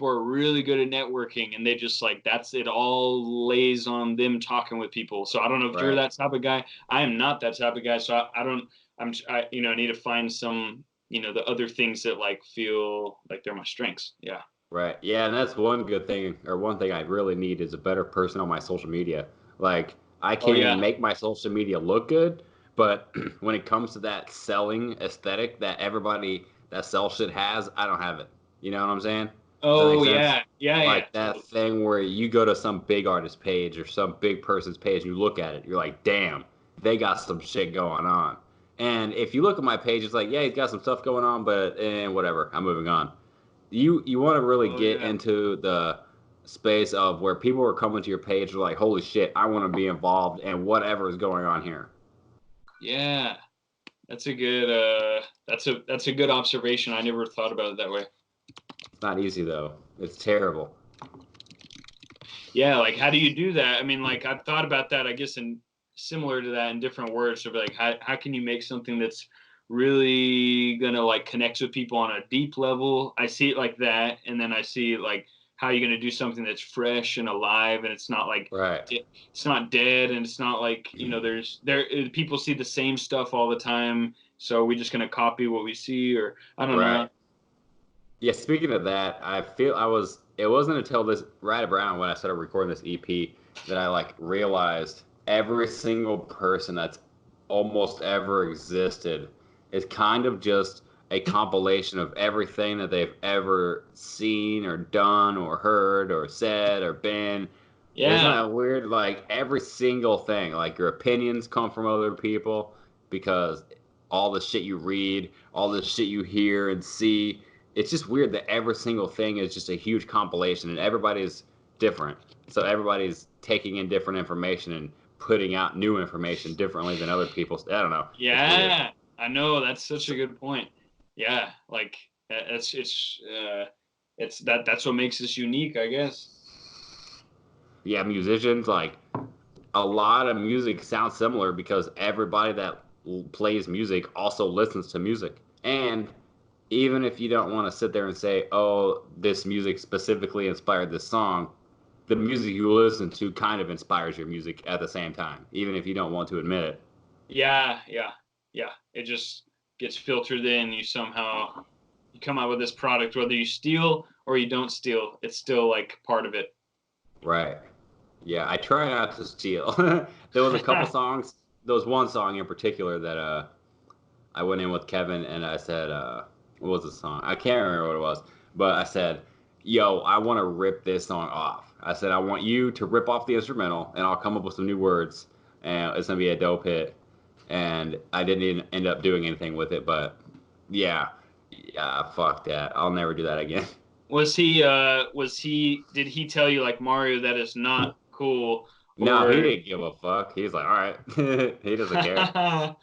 C: are really good at networking, and they just like, that's it, all lays on them talking with people. So I don't know if you're that type of guy. I am not that type of guy. So I need to find some, the other things that like feel like they're my strengths. Yeah.
D: Right. Yeah, and that's one good thing, or one thing I really need is a better person on my social media. Like, I can make my social media look good, but when it comes to that selling aesthetic that everybody that sells shit has, I don't have it. You know what I'm saying? Does that make sense? Like that thing where you go to some big artist page or some big person's page, and you look at it, you're like, damn, they got some shit going on. And if you look at my page, it's like, yeah, he's got some stuff going on, but whatever, I'm moving on. You want to really get into the space of where people are coming to your page, are like, holy shit, I want to be involved in whatever is going on here.
C: Yeah, that's a good that's a good observation. I never thought about it that way.
D: It's not easy though. It's terrible.
C: Yeah, like, how do you do that? I mean, like, I've thought about that, I guess, in similar to that in different words. So like, how can you make something that's really gonna like connect with people on a deep level? I see it like that, and then I see like how you're gonna do something that's fresh and alive, and it's not like it's not dead, and it's not like people see the same stuff all the time. So we're just gonna copy what we see, or I don't know.
D: Yeah, speaking of that, it wasn't until this right around when I started recording this EP that I like realized every single person that's almost ever existed is kind of just a compilation of everything that they've ever seen or done or heard or said or been. Yeah. Isn't that weird? Like every single thing, like your opinions come from other people because all the shit you read, all the shit you hear and see, it's just weird that every single thing is just a huge compilation and everybody's different. So everybody's taking in different information and putting out new information differently than other people. I don't know.
C: Yeah, I know. That's such a good point. Yeah, like that's what makes us unique, I guess.
D: Yeah, musicians, like a lot of music sounds similar because everybody that plays music also listens to music. And even if you don't want to sit there and say, oh, this music specifically inspired this song, the music you listen to kind of inspires your music at the same time, even if you don't want to admit it.
C: Yeah. It just gets filtered in. You come out with this product, whether you steal or you don't steal, it's still like part of it.
D: Right. Yeah, I try not to steal. There was a couple songs. There was one song in particular that I went in with Kevin and I said, what was the song? I can't remember what it was, but I said, yo, I want to rip this song off. I said, I want you to rip off the instrumental and I'll come up with some new words and it's going to be a dope hit. And I didn't even end up doing anything with it, but yeah, fuck that. I'll never do that again.
C: Did he tell you like, Mario, that is not cool?
D: No, he didn't give a fuck. He's like, all right. He doesn't care.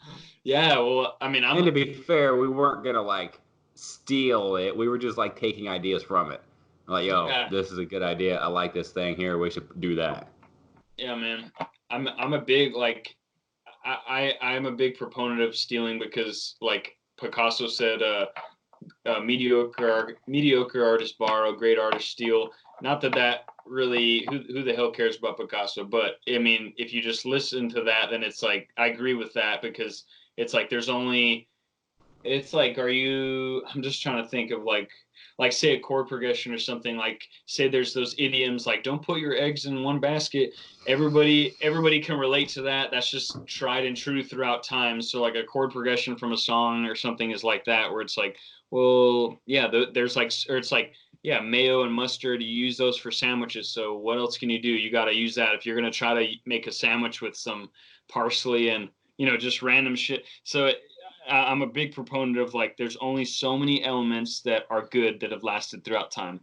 C: Yeah, well, I mean,
D: and to be fair, we weren't gonna like steal it. We were just like taking ideas from it. Like, yo, this is a good idea. I like this thing here. We should do that.
C: Yeah, man. I'm a big like I'm a big proponent of stealing because, like Picasso said, mediocre artists borrow, great artists steal. Not that really, who the hell cares about Picasso? But I mean, if you just listen to that, then it's like, I agree with that because it's like I'm just trying to think of like say a chord progression or something, like say there's those idioms like don't put your eggs in one basket. Everybody can relate to that. That's just tried and true throughout time. So like a chord progression from a song or something is like that, where it's like, well, yeah, there's like, or it's like, yeah, mayo and mustard, you use those for sandwiches. So what else can you do? You got to use that if you're going to try to make a sandwich with some parsley and, just random shit. So I'm a big proponent of like, there's only so many elements that are good that have lasted throughout time.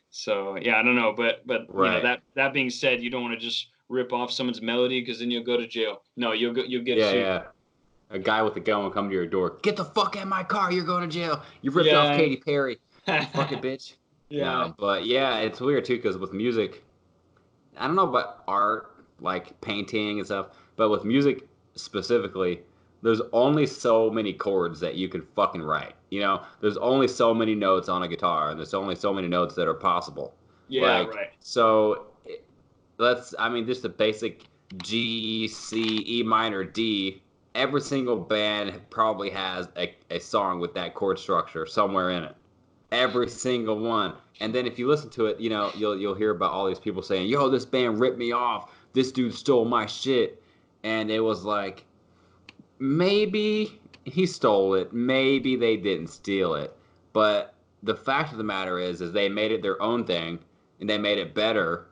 C: So yeah, I don't know, but
D: right.
C: That being said, you don't want to just rip off someone's melody because then you'll go to jail. No, you'll get sued.
D: Yeah. a guy with a gun will come to your door. Get the fuck out of my car. You're going to jail. You ripped off Katy Perry. You fucking bitch.
C: Yeah.
D: No, but yeah, it's weird too because with music, I don't know about art, like painting and stuff, but with music specifically, there's only so many chords that you can fucking write. You know, there's only so many notes on a guitar, and there's only so many notes that are possible.
C: Yeah,
D: Like,
C: right.
D: so I mean, just the basic G, C, E minor, D. Every single band probably has a song with that chord structure somewhere in it. Every single one. And then if you listen to it, you know, you'll hear about all these people saying, "Yo, this band ripped me off. This dude stole my shit." And it was like, maybe he stole it, maybe they didn't steal it. But the fact of the matter is they made it their own thing and they made it better,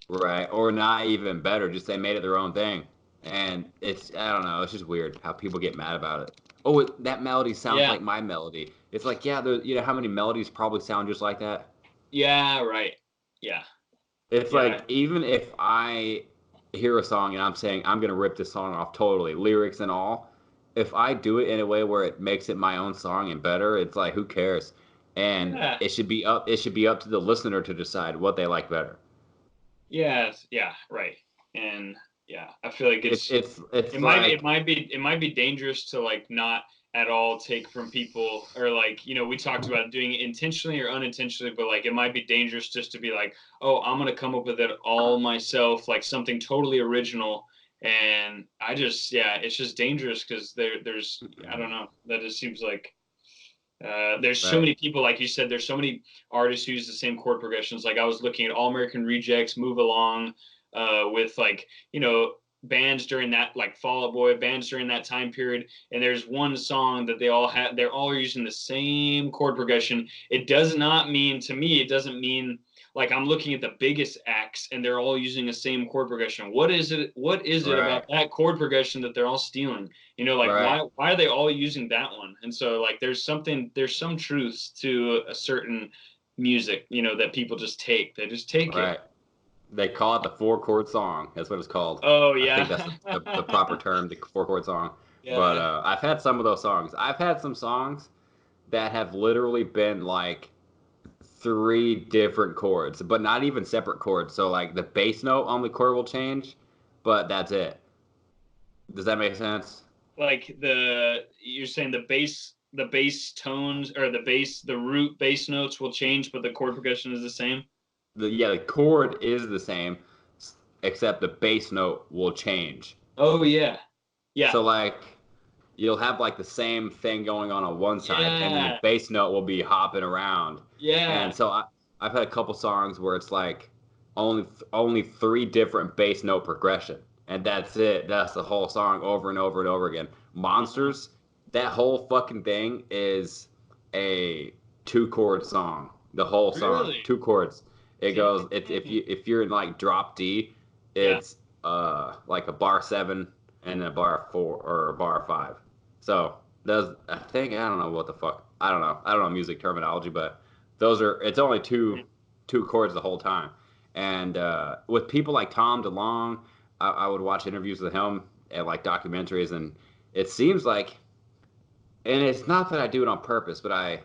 D: right? Or not even better, just they made it their own thing. And I don't know, it's just weird how people get mad about it. Oh, that melody sounds
C: Yeah.
D: like my melody. It's like, yeah, you know how many melodies probably sound just like that?
C: Yeah, right. Yeah.
D: It's
C: Yeah.
D: like, even if I hear a song and I'm saying I'm gonna rip this song off totally, lyrics and all, if I do it in a way where it makes it my own song and better, it's like, who cares? And
C: Yeah.
D: it should be up to the listener to decide what they like better.
C: Yes. Yeah. Right. And yeah, I feel like
D: It's
C: it might be dangerous to like not at all take from people, or like, you know, we talked about doing it intentionally or unintentionally, but like it might be dangerous just to be like, oh, I'm gonna come up with it all myself, like something totally original. And it's just dangerous because there's I don't know, that just seems like there's so
D: right.
C: many people, like you said, there's so many artists who use the same chord progressions. Like I was looking at All American Rejects, Move Along, with like, you know, bands during that, like Fall Out Boy, bands during that time period. And there's one song that they're all using the same chord progression. It does not mean, to me, it doesn't mean like I'm looking at the biggest acts and they're all using the same chord progression. What is it
D: Right.
C: about that chord progression that they're all stealing? You know, like
D: Right.
C: why are they all using that one? And so like there's some truth to a certain music, you know, that people just take. They just take it.
D: Right. They call it the four chord song. That's what it's called.
C: Oh
D: I think
C: yeah.
D: that's the proper term, the four chord song. But
C: Yeah.
D: I've had some of those songs. I've had some songs that have literally been like three different chords, but not even separate chords. So like the bass note on the chord will change, but that's it. Does that make sense?
C: Like you're saying the bass tones, or the root bass notes will change, but the chord progression is the same.
D: The chord is the same, except the bass note will change.
C: Oh yeah. Yeah.
D: So like you'll have like the same thing going on one side, and then the
C: Yeah.
D: bass note will be hopping around.
C: Yeah.
D: And so I've had a couple songs where it's like only three different bass note progression, and that's it. That's the whole song over and over and over again.
C: Uh-huh.
D: Monsters, that whole fucking thing is a two chord song. The whole song,
C: Really?
D: two chords. It goes. It's
C: Dang.
D: if you're in like drop D,
C: Yeah.
D: it's like a bar seven and a bar four or a bar five. So I think I don't know what the fuck. I don't know music terminology, but it's only two chords the whole time. And with people like Tom DeLonge, I would watch interviews with him and like documentaries, and it seems like, and it's not that I do it on purpose, but I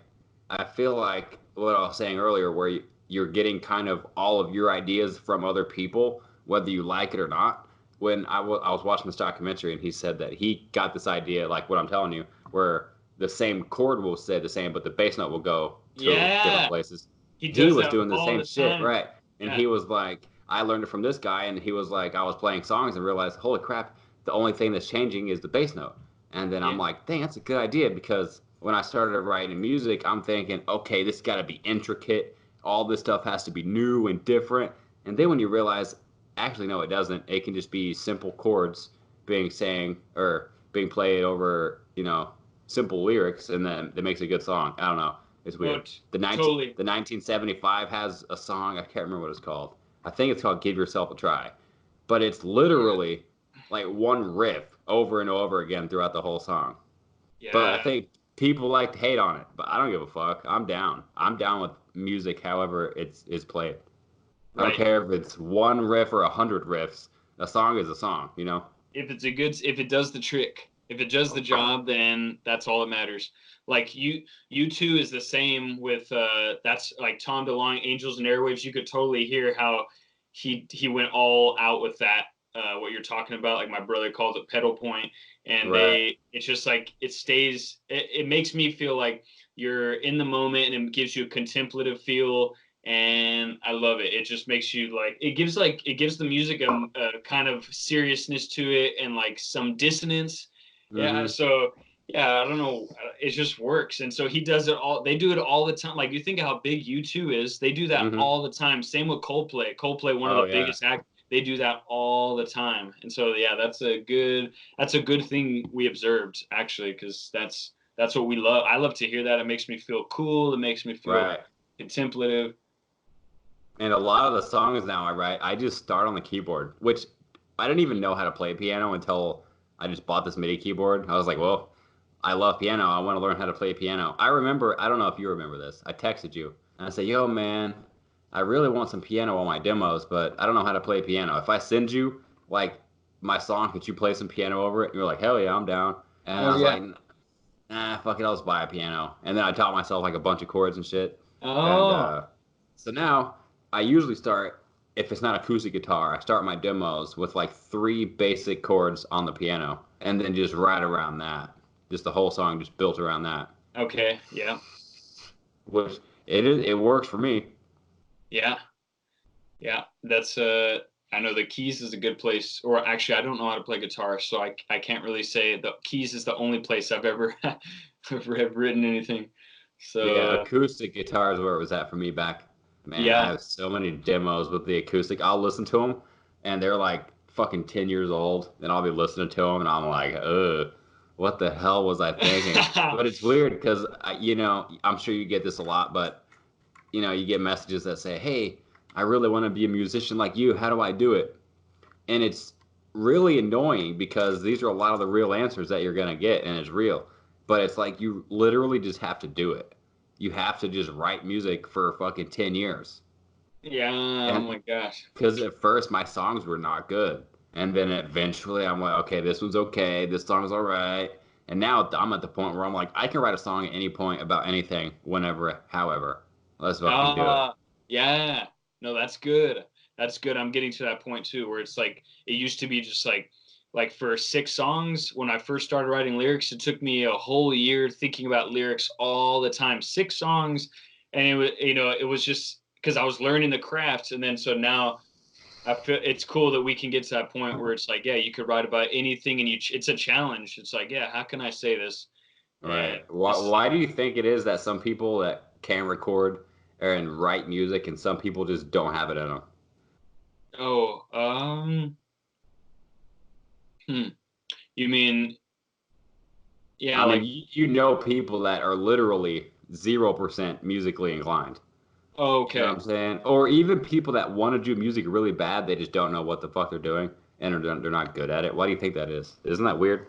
D: feel like what I was saying earlier, where you're getting kind of all of your ideas from other people, whether you like it or not. When I was watching this documentary, and he said that he got this idea, like what I'm telling you, where the same chord will stay the same, but the bass note will go to different
C: Yeah.
D: places.
C: He
D: He
C: does
D: was
C: that
D: doing the
C: all
D: same
C: the
D: shit,
C: time.
D: right? And
C: Yeah.
D: he was like, I learned it from this guy, and he was like, I was playing songs and realized, holy crap, the only thing that's changing is the bass note. And then I'm
C: Yeah.
D: like, dang, that's a good idea, because when I started writing music, I'm thinking, okay, this got to be intricate. All this stuff has to be new and different. And then when you realize, actually, no, it doesn't. It can just be simple chords being played over, simple lyrics, and then it makes a good song. I don't know. It's
C: Oh,
D: weird.
C: totally.
D: The 1975 has a song. I can't remember what it's called. I think it's called "Give Yourself a Try," but it's literally like one riff over and over again throughout the whole song. But I
C: Yeah.
D: think people like to hate on it, but I don't give a fuck. I'm down. I'm down with music, however it's played. I don't
C: Right.
D: care if it's one riff or 100 riffs. A song is a song, you know.
C: If it does the trick. If it does the job, then that's all that matters. Like U2 is the same with that's like Tom DeLonge, Angels and Airwaves. You could totally hear how he went all out with that. What you're talking about, like my brother calls it pedal point, and
D: Right.
C: it's just like it stays. It makes me feel like you're in the moment, and it gives you a contemplative feel, and I love it. It just makes you it gives the music a kind of seriousness to it, and like some dissonance. Yeah,
D: Hmm.
C: so yeah, I don't know. It just works. And so he does it all. They do it all the time. Like you think of how big U2 is. They do that
D: Hmm.
C: all the time. Same with Coldplay. Coldplay, one of
D: Oh
C: the
D: yeah.
C: biggest act. They do that all the time. And so yeah, that's a good thing we observed actually, because that's what we love. I love to hear that. It makes me feel cool. It makes me feel
D: Right.
C: contemplative.
D: And a lot of the songs now I write, I just start on the keyboard, which I didn't even know how to play piano until I just bought this MIDI keyboard. I was like, well, I love piano. I want to learn how to play piano. I remember, I don't know if you remember this. I texted you and I said, yo, man, I really want some piano on my demos, but I don't know how to play piano. If I send you like my song, could you play some piano over it? And you're like, hell yeah, I'm down. And I
C: Oh
D: was
C: yeah.
D: like, nah, fuck it, I'll just buy a piano. And then I taught myself like a bunch of chords and shit. And
C: Oh.
D: so now I usually start, if it's not acoustic guitar, I start my demos with like three basic chords on the piano and then just right around that. Just the whole song just built around that.
C: Okay. Yeah.
D: Which it works for me.
C: Yeah. Yeah, that's I know the keys is a good place, or actually I don't know how to play guitar, so I can't really say the keys is the only place I've ever ever have written anything.
D: Yeah,
C: So
D: acoustic guitar is where it was at for me back. Man, I
C: yeah.
D: have so many demos with the acoustic. I'll listen to them, and they're like fucking 10 years old, and I'll be listening to them, and I'm like, what the hell was I thinking? But it's weird because, I'm sure you get this a lot, but, you get messages that say, hey, I really want to be a musician like you. How do I do it? And it's really annoying because these are a lot of the real answers that you're going to get, and it's real. But it's like you literally just have to do it. You have to just write music for fucking 10 years.
C: Yeah, oh
D: And
C: my gosh.
D: because at first my songs were not good. And then eventually I'm like, okay, this one's okay. This song's all right. And now I'm at the point where I'm like, I can write a song at any point about anything, whenever, however. Let's fucking do it.
C: Yeah. No, that's good. That's good. I'm getting to that point too, where it's like it used to be just like for 6 songs when I first started writing lyrics, it took me a whole year thinking about lyrics all the time. 6 songs, and it was just because I was learning the craft, and then so now I feel it's cool that we can get to that point where it's like, yeah, you could write about anything, and it's a challenge. It's like, yeah, how can I say this? And
D: Right. Why do you think it is that some people that can record and write music and some people just don't have it in them?
C: oh, hmm. You mean, yeah,
D: I mean,
C: like,
D: you know people that are literally 0% musically inclined.
C: oh,
D: You know what
C: okay.
D: I'm saying? Or even people that want to do music really bad, they just don't know what the fuck they're doing and they're not good at it. Why do you think that is? Isn't that weird?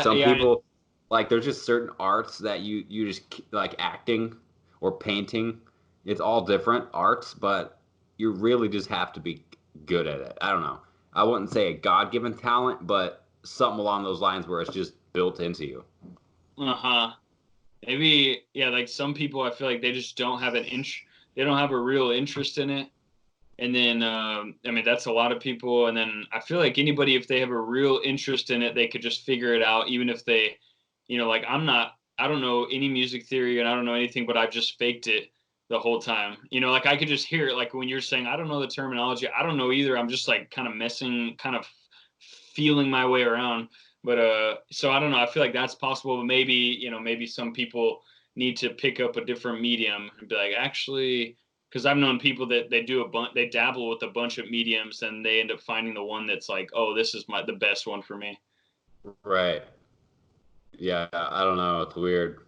D: Some
C: Yeah,
D: people, like, there's just certain arts that you just like acting or painting. It's all different arts, but you really just have to be good at it. I don't know. I wouldn't say a God-given talent, but something along those lines where it's just built into you.
C: uh-huh. Maybe, yeah, like some people, I feel like they just don't have they don't have a real interest in it. And then, I mean, that's a lot of people. And then I feel like anybody, if they have a real interest in it, they could just figure it out, even if they, like I don't know any music theory and I don't know anything, but I've just faked it the whole time. Like I could just hear it. Like when you're saying, I don't know the terminology, I don't know either. I'm just like kind of messing, kind of feeling my way around. But so I don't know. I feel like that's possible, but maybe, maybe some people need to pick up a different medium and be like, actually, because I've known people that they do they dabble with a bunch of mediums and they end up finding the one that's like, oh, this is the best one for me.
D: Right. Yeah, I don't know. It's weird.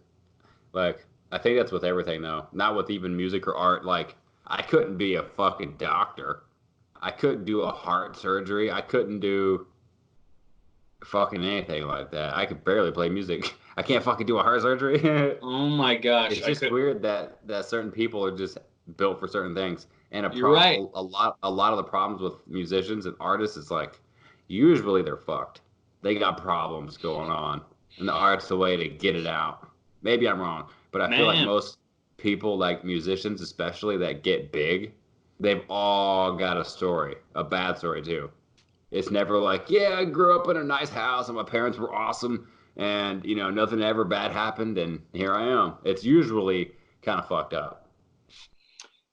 D: Like, I think that's with everything though. Not with even music or art. Like, I couldn't be a fucking doctor. I couldn't do a heart surgery. I couldn't do fucking anything like that. I could barely play music. I can't fucking do a heart surgery.
C: Oh my gosh,
D: It's
C: I
D: just
C: could.
D: weird that certain people are just built for certain things. And
C: You're right.
D: a lot of the problems with musicians and artists is like usually they're fucked. They got problems going on. And the art's the way to get it out. Maybe I'm wrong, but I feel like
C: Man.
D: most people, like musicians especially, that get big, they've all got a story, a bad story too. It's never like, yeah, I grew up in a nice house and my parents were awesome and, nothing ever bad happened and here I am. It's usually kind of fucked up.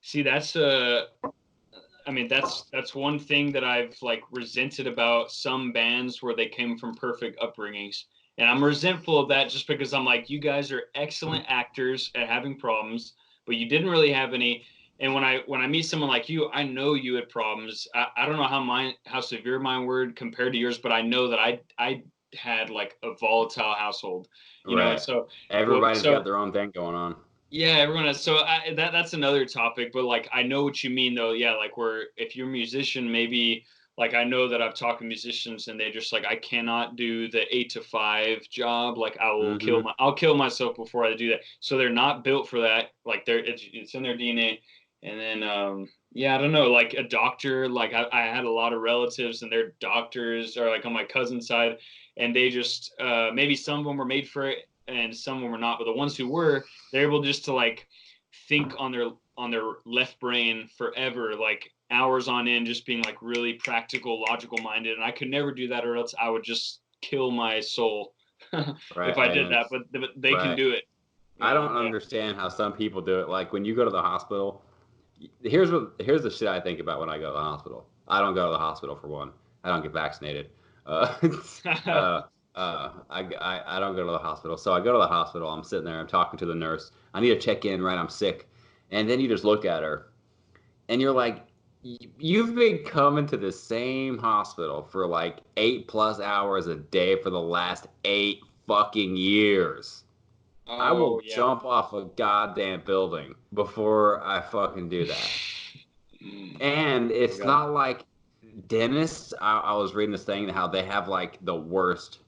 C: See, I mean, that's one thing that I've like resented about some bands where they came from perfect upbringings. And I'm resentful of that just because I'm like, you guys are excellent actors at having problems, but you didn't really have any. And when I meet someone like you, I know you had problems. I don't know how severe mine were compared to yours, but I know that I had like a volatile household,
D: Right.
C: so
D: Everybody's got
C: so
D: their own thing going on.
C: yeah, everyone has. So that's another topic, but like I know what you mean though. Yeah, like where if you're a musician, maybe like I know that I've talked to musicians and they just like I cannot do the 8 to 5 job. Like
D: Hmm.
C: I'll kill myself before I do that. So they're not built for that. Like it's in their DNA. And then yeah, I don't know. Like a doctor. Like I had a lot of relatives and they're doctors, or like on my cousin's side, and they just maybe some of them were made for it and some of them were not. But the ones who were, they're able just to like think on their left brain forever, like hours on end, just being like really practical, logical minded. And I could never do that, or else I would just kill my soul
D: Right.
C: if I did
D: And
C: that.
D: it's
C: But they can
D: right.
C: do it.
D: I don't
C: Yeah.
D: understand how some people do it. Like when you go to the hospital, here's the shit I think about when I go to the hospital. I don't go to the hospital for one. I don't get vaccinated. Uh, uh, I don't go to the hospital. So I go to the hospital. I'm sitting there. I'm talking to the nurse. I need to check in. Right. I'm sick. And then you just look at her, and you're like, you've been coming to the same hospital for like 8+ hours a day for the last 8 fucking years. I
C: Oh
D: will
C: yeah.
D: jump off a goddamn building before I fucking do that. And
C: Oh my
D: it's
C: god.
D: not like dentists. I was reading this thing how they have like the worst.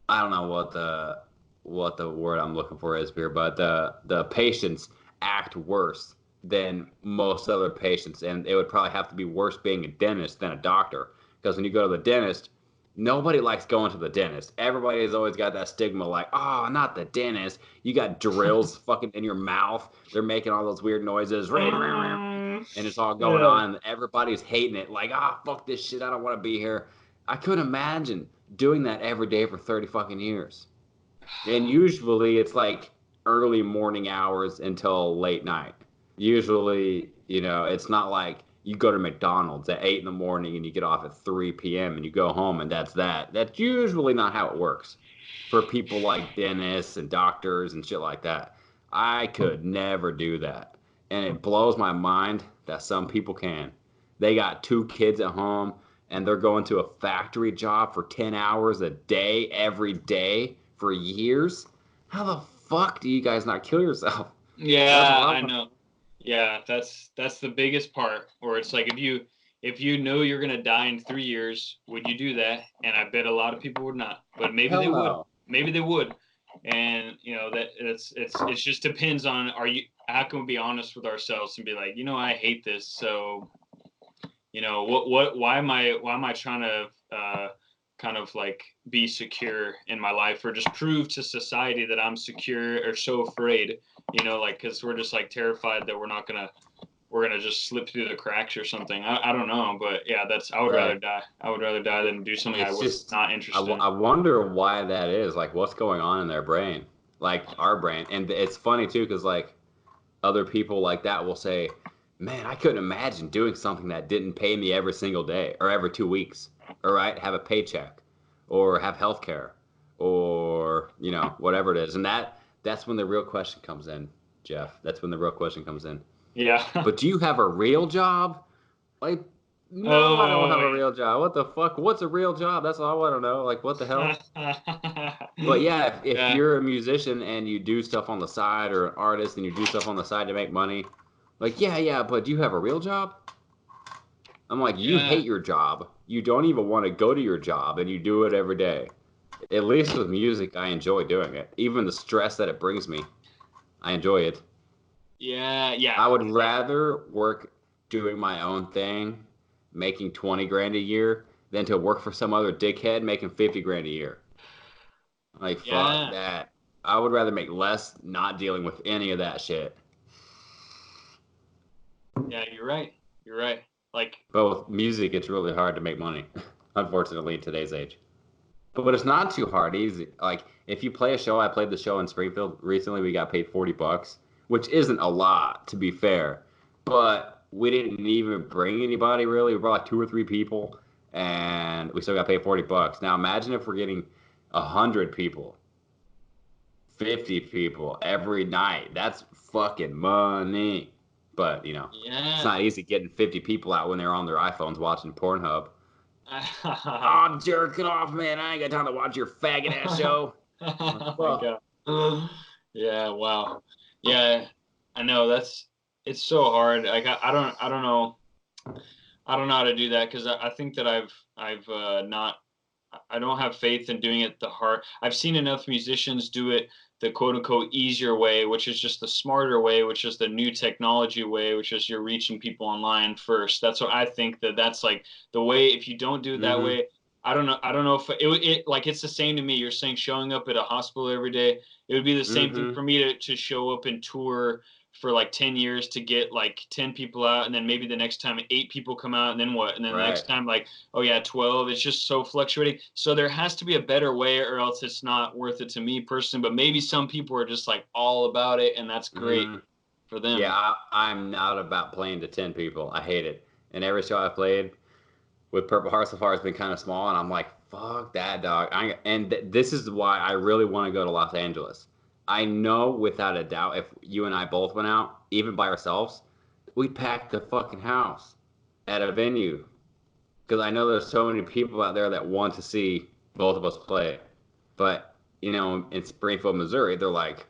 D: I don't know what the word I'm looking for is here, but the patients act worse than most other patients, and it would probably have to be worse being a dentist than a doctor. Because when you go to the dentist, nobody likes going to the dentist. Everybody's always got that stigma, like, oh, not the dentist. You got drills fucking in your mouth. They're making all those weird noises, and it's all going
C: Yeah.
D: on, and everybody's hating it, like, ah, fuck this shit. I don't want to be here. I couldn't imagine doing that every day for 30 fucking years. And usually it's like early morning hours until late night. Usually, it's not like you go to McDonald's at 8 in the morning and you get off at 3 p.m. and you go home and that's that. That's usually not how it works for people like dentists and doctors and shit like that. I could never do that. And it blows my mind that some people can. They got 2 kids at home and they're going to a factory job for 10 hours a day every day for years. How the fuck do you guys not kill yourself? That's what
C: Yeah,
D: I
C: I
D: want.
C: know. Yeah, that's the biggest part. Or it's like if you know you're gonna die in 3 years, would you do that? And I bet a lot of people would not, but maybe they
D: Hell
C: would.
D: no.
C: Maybe they would. And that it just depends on how can we be honest with ourselves and be like, I hate this, so why am I trying to kind of like be secure in my life or just prove to society that I'm secure or so afraid, like because we're just like terrified that we're gonna just slip through the cracks or something. I don't know, but yeah, that's I would rather
D: Right.
C: die. I would rather die than do something I
D: It's
C: was
D: just,
C: not interested in.
D: I wonder why that is. Like, what's going on in their brain? Like, our brain. And it's funny, too, because, like, other people like that will say, man, I couldn't imagine doing something that didn't pay me every single day or every 2 weeks. All right. Have a paycheck or have health care or, whatever it is. And that's when the real question comes in, Jeff. That's when the real question comes in.
C: Yeah.
D: But do you have a real job? Like, no, I don't have
C: Oh
D: a real job. What the fuck? What's a real job? That's all I want to know. Like, what the hell?
C: yeah.
D: But yeah, if
C: Yeah.
D: you're a musician and you do stuff on the side or an artist and you do stuff on the side to make money, like, yeah, yeah, but do you have a real job? I'm like, you
C: Yeah.
D: hate your job. You don't even want to go to your job and you do it every day. At least with music, I enjoy doing it. Even the stress that it brings me, I enjoy it.
C: Yeah. Yeah.
D: I would rather work doing my own thing, making 20 grand a year, than to work for some other dickhead making 50 grand a year. Like, fuck
C: Yeah.
D: that. I would rather make less not dealing with any of that shit.
C: Yeah, you're right. You're right. Like,
D: But with music, it's really hard to make money, unfortunately, in today's age. But it's not too hard, easy. Like, if you play a show, I played the show in Springfield recently, we got paid $40, which isn't a lot, to be fair. But we didn't even bring anybody really. We brought like 2 or 3 people, and we still got paid $40. Now, imagine if we're getting 100 people, 50 people every night. That's fucking money. But, it's
C: yeah.
D: not easy getting 50 people out when they're on their iPhones watching Pornhub. Oh, I'm jerking off, man. I ain't got time to watch your faggot ass show. Like,
C: Oh my
D: fuck.
C: God. Yeah, wow. Yeah, I know it's so hard. Like I don't know. I don't know how to do that because I think that I've not I don't have faith in doing it the hard. I've seen enough musicians do it the quote unquote easier way, which is just the smarter way, which is the new technology way, which is you're reaching people online first. That's what I think that's like the way. If you don't do it that
D: Hmm.
C: way, I don't know. I don't know if it like it's the same to me. You're saying showing up at a hospital every day. It would be the same thing
D: Hmm.
C: for me to show up and tour for like 10 years to get like 10 people out, and then maybe the next time 8 people come out, and then what, and then the next
D: Right.
C: time like, oh yeah, 12. It's just so fluctuating. So there has to be a better way, or else it's not worth it to me personally. But maybe some people are just like all about it, and that's great
D: Hmm.
C: for
D: Yeah,
C: them.
D: I'm not about playing to 10 people. I hate it. And every show I played with Purple Heart so far has been kind of small, and I'm like, fuck that, dog. This is why I really want to go to Los Angeles. I know without a doubt, if you and I both went out, even by ourselves, we'd pack the fucking house at a venue. Because I know there's so many people out there that want to see both of us play. But, in Springfield, Missouri, they're like,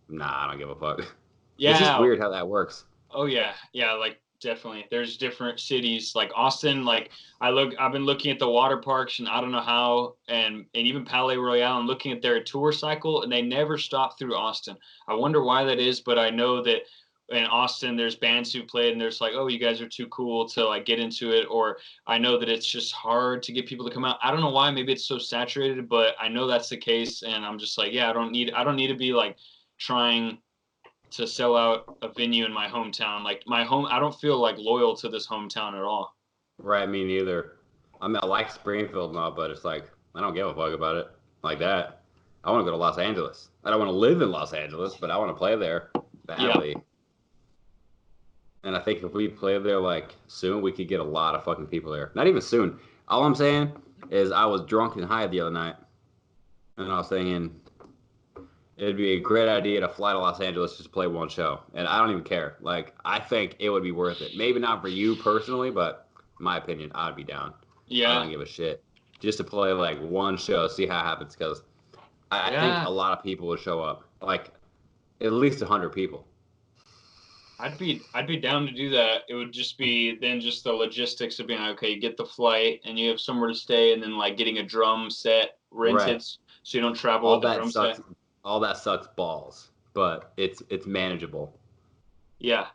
D: nah, I don't give a fuck. It's just
C: Yeah.
D: weird how that works.
C: Oh yeah, yeah, like definitely. There's different cities like Austin. Like I've been looking at the water parks, and I don't know how, and even Palais Royale. I'm looking at their tour cycle, and they never stop through Austin. I wonder why that is, but I know that in Austin there's bands who played, and there's like, oh, you guys are too cool to like get into it, or I know that it's just hard to get people to come out. I don't know why. Maybe it's so saturated, but I know that's the case, and I'm just like, yeah, I don't need to be like trying to sell out a venue in my hometown. Like my home, I don't feel like loyal to this hometown at all.
D: Right, me neither. I mean, I like Springfield and all, but it's like, I don't give a fuck about it like that. I want to go to Los Angeles. I don't want to live in Los Angeles, but I want to play there
C: Yeah.
D: badly. And I think if we play there like soon, we could get a lot of fucking people there. Not even soon. All I'm saying is I was drunk and high the other night, and I was thinking it'd be a great idea to fly to Los Angeles just to play one show. And I don't even care. Like, I think it would be worth it. Maybe not for you personally, but in my opinion, I'd be down. I
C: Yeah.
D: don't give a shit. Just to play like one show, see how it happens. Because I think
C: Yeah.
D: a lot of people would show up. Like, at least 100 people.
C: I'd be down to do that. It would just be then just the logistics of being like, okay, you get the flight and you have somewhere to stay, and then like getting a drum set
D: Right.
C: rented so you don't travel
D: All
C: with the
D: that
C: drum set.
D: sucks. All that sucks balls. But it's manageable.
C: Yeah.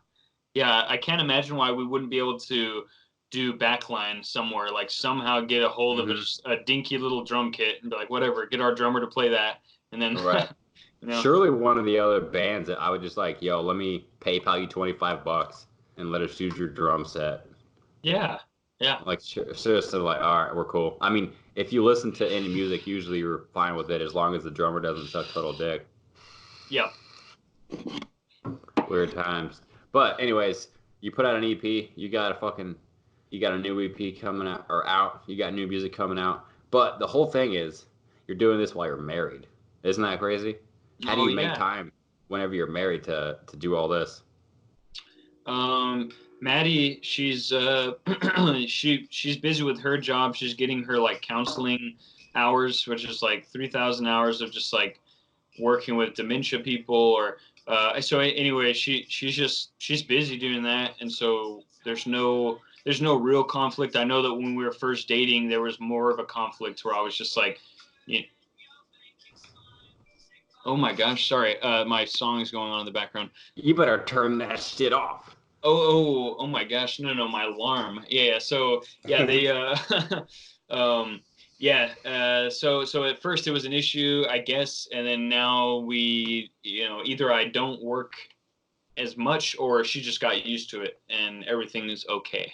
C: Yeah, I can't imagine why we wouldn't be able to do backline somewhere, like somehow get a hold of
D: Hmm.
C: a dinky little drum kit and be like, whatever, get our drummer to play that, and then
D: Right.
C: you know,
D: Surely one of the other bands that I would just like, yo, let me PayPal you $25 and let us use your drum set.
C: yeah, yeah,
D: Like, seriously, like, all right, we're cool. I mean, if you listen to any music, usually you're fine with it as long as the drummer doesn't suck total dick.
C: yeah.
D: Weird times. But anyways, you put out an EP, you got a new EP coming out or out. You got new music coming out. But the whole thing is, you're doing this while you're married. Isn't that crazy? How do
C: Oh
D: you make
C: yeah.
D: time whenever you're married to do all this?
C: Um, Maddie, she's she's busy with her job. She's getting her like counseling hours, which is like 3,000 hours of just like working with dementia people or so anyway, she's busy doing that, and so there's no real conflict. I know that when we were first dating, there was more of a conflict where I was just like, you, oh my gosh, sorry, my song is going on in the background.
D: You better turn that shit off.
C: Oh my gosh, no, my alarm. Yeah, so yeah, they um Yeah. So at first it was an issue, I guess, and then now we, either I don't work as much or she just got used to it and everything is okay.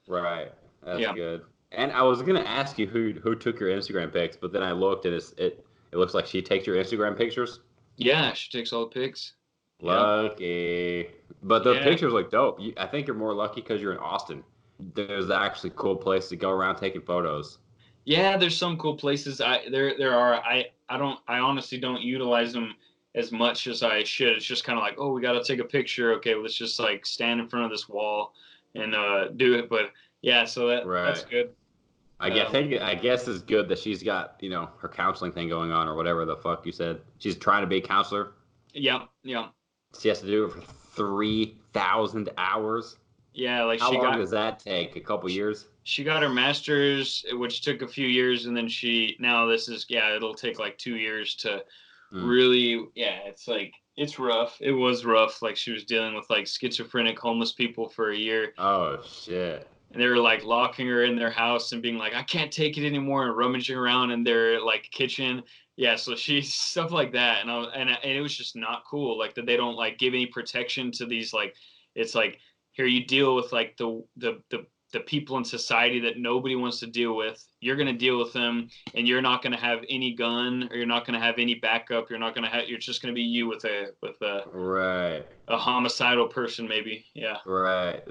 D: Right. That's
C: Yeah.
D: good. And I was gonna ask you who took your Instagram pics, but then I looked and it looks like she takes your Instagram pictures.
C: Yeah. She takes all the pics. Yeah.
D: Lucky. But those
C: Yeah.
D: pictures look dope. I think you're more lucky because you're in Austin. There's actually cool place to go around taking photos.
C: Yeah. There's some cool places. There are. I honestly don't utilize them as much as I should. It's just kind of like, oh, we got to take a picture. Okay, let's just like stand in front of this wall and do it. But yeah, so that's
D: Right.
C: good.
D: I guess it's good that she's got, her counseling thing going on or whatever the fuck you said. She's trying to be a counselor.
C: Yeah. Yeah.
D: She has to do it for 3,000 hours.
C: Yeah. Like
D: How long does that take? A couple years?
C: she got her master's, which took a few years, and then it'll take like 2 years to really, it's like, it's rough. It was rough. Like she was dealing with like schizophrenic homeless people for a year.
D: Oh shit.
C: And they were like locking her in their house and being like, I can't take it anymore, and rummaging around in their like kitchen. Yeah, so she's stuff like that, and it was just not cool. Like that they don't like give any protection to these like, it's like, here you deal with like the people in society that nobody wants to deal with. You're going to deal with them, and you're not going to have any gun, or you're not going to have any backup. You're just going to be you with
D: Right.
C: a homicidal person, maybe. Yeah.
D: Right.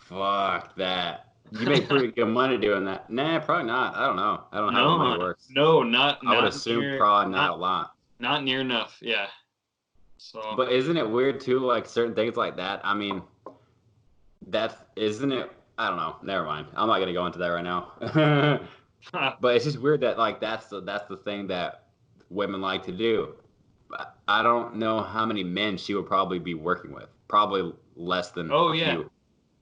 D: Fuck that. You make pretty good money doing that. Nah, probably not. I don't know. I don't know how the money works.
C: No,
D: I would assume probably not a lot.
C: Not near enough. Yeah. So.
D: But isn't it weird too? Like certain things like that. I mean, isn't it? I don't know. Never mind. I'm not gonna go into that right now. But it's just weird that like that's the thing that women like to do. I don't know how many men she would probably be working with. Probably less than.
C: Oh yeah.
D: Few.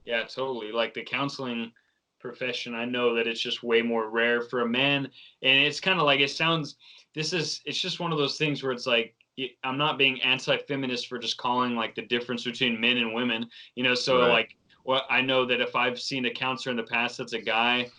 C: Yeah, totally. Like the counseling profession, I know that it's just way more rare for a man, and it's kind of like it's just one of those things where it's like, I'm not being anti-feminist for just calling like the difference between men and women, so
D: Right.
C: like, well, I know that if I've seen a counselor in the past that's a guy,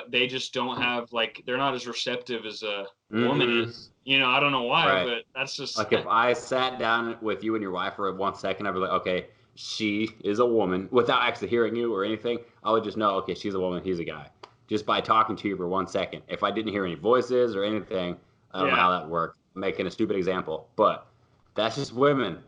C: they just don't have like, they're not as receptive as a woman is. I don't know why,
D: Right.
C: but that's just
D: like if I sat down with you and your wife for 1 second, I'd be like, okay, she is a woman without actually hearing you or anything. I would just know, okay, she's a woman, he's a guy, just by talking to you for 1 second. If I didn't hear any voices or anything, I don't know how that works. I'm making a stupid example, but that's just women.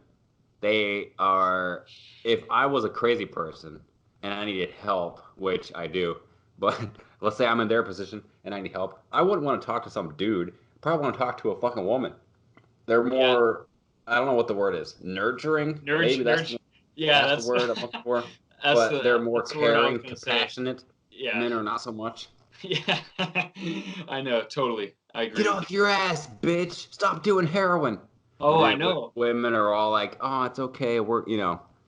D: They are. If I was a crazy person and I needed help, which I do, but let's say I'm in their position and I need help, I wouldn't want to talk to some dude. I probably want to talk to a fucking woman. They're more. I don't know what the word is. Nurturing. Maybe that's the word I'm looking for. But they're more caring, compassionate.
C: Yeah.
D: Men are not so much.
C: Yeah. I know. Totally. I agree.
D: Get off your ass, bitch. Stop doing heroin.
C: Oh, I know.
D: Women are all like, oh, it's okay. We're,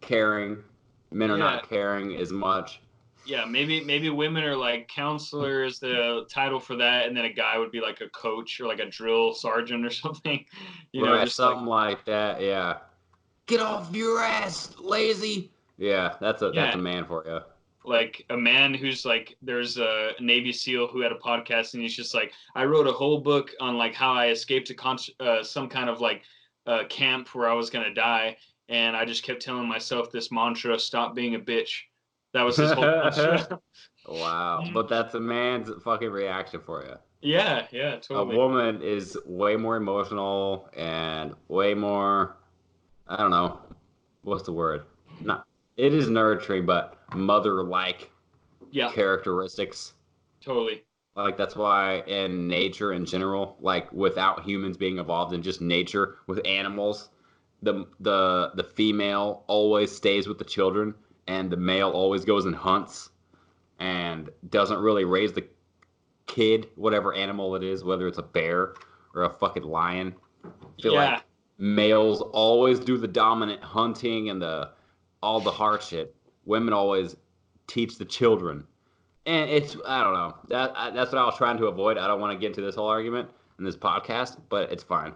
D: caring. Men are not caring as much.
C: Yeah, maybe women are like counselor is the title for that, and then a guy would be like a coach or like a drill sergeant or something.
D: Just something like that. Yeah. Get off your ass, lazy. Yeah, that's a man for you.
C: Like a man who's like, there's a Navy SEAL who had a podcast, and he's just like, I wrote a whole book on like how I escaped some kind of like camp where I was gonna die, and I just kept telling myself this mantra: stop being a bitch. That was his whole mantra.
D: Wow, but that's a man's fucking reaction for you.
C: Yeah, totally.
D: A woman is way more emotional and way more, I don't know, what's the word? It is nurturing, but mother-like characteristics.
C: Totally.
D: Like that's why in nature in general, like without humans being involved in just nature with animals, the female always stays with the children, and the male always goes and hunts and doesn't really raise the kid, whatever animal it is, whether it's a bear or a fucking lion. I feel like males always do the dominant hunting and all the hard shit. Women always teach the children. And I don't know. That's what I was trying to avoid. I don't want to get into this whole argument in this podcast, but it's fine.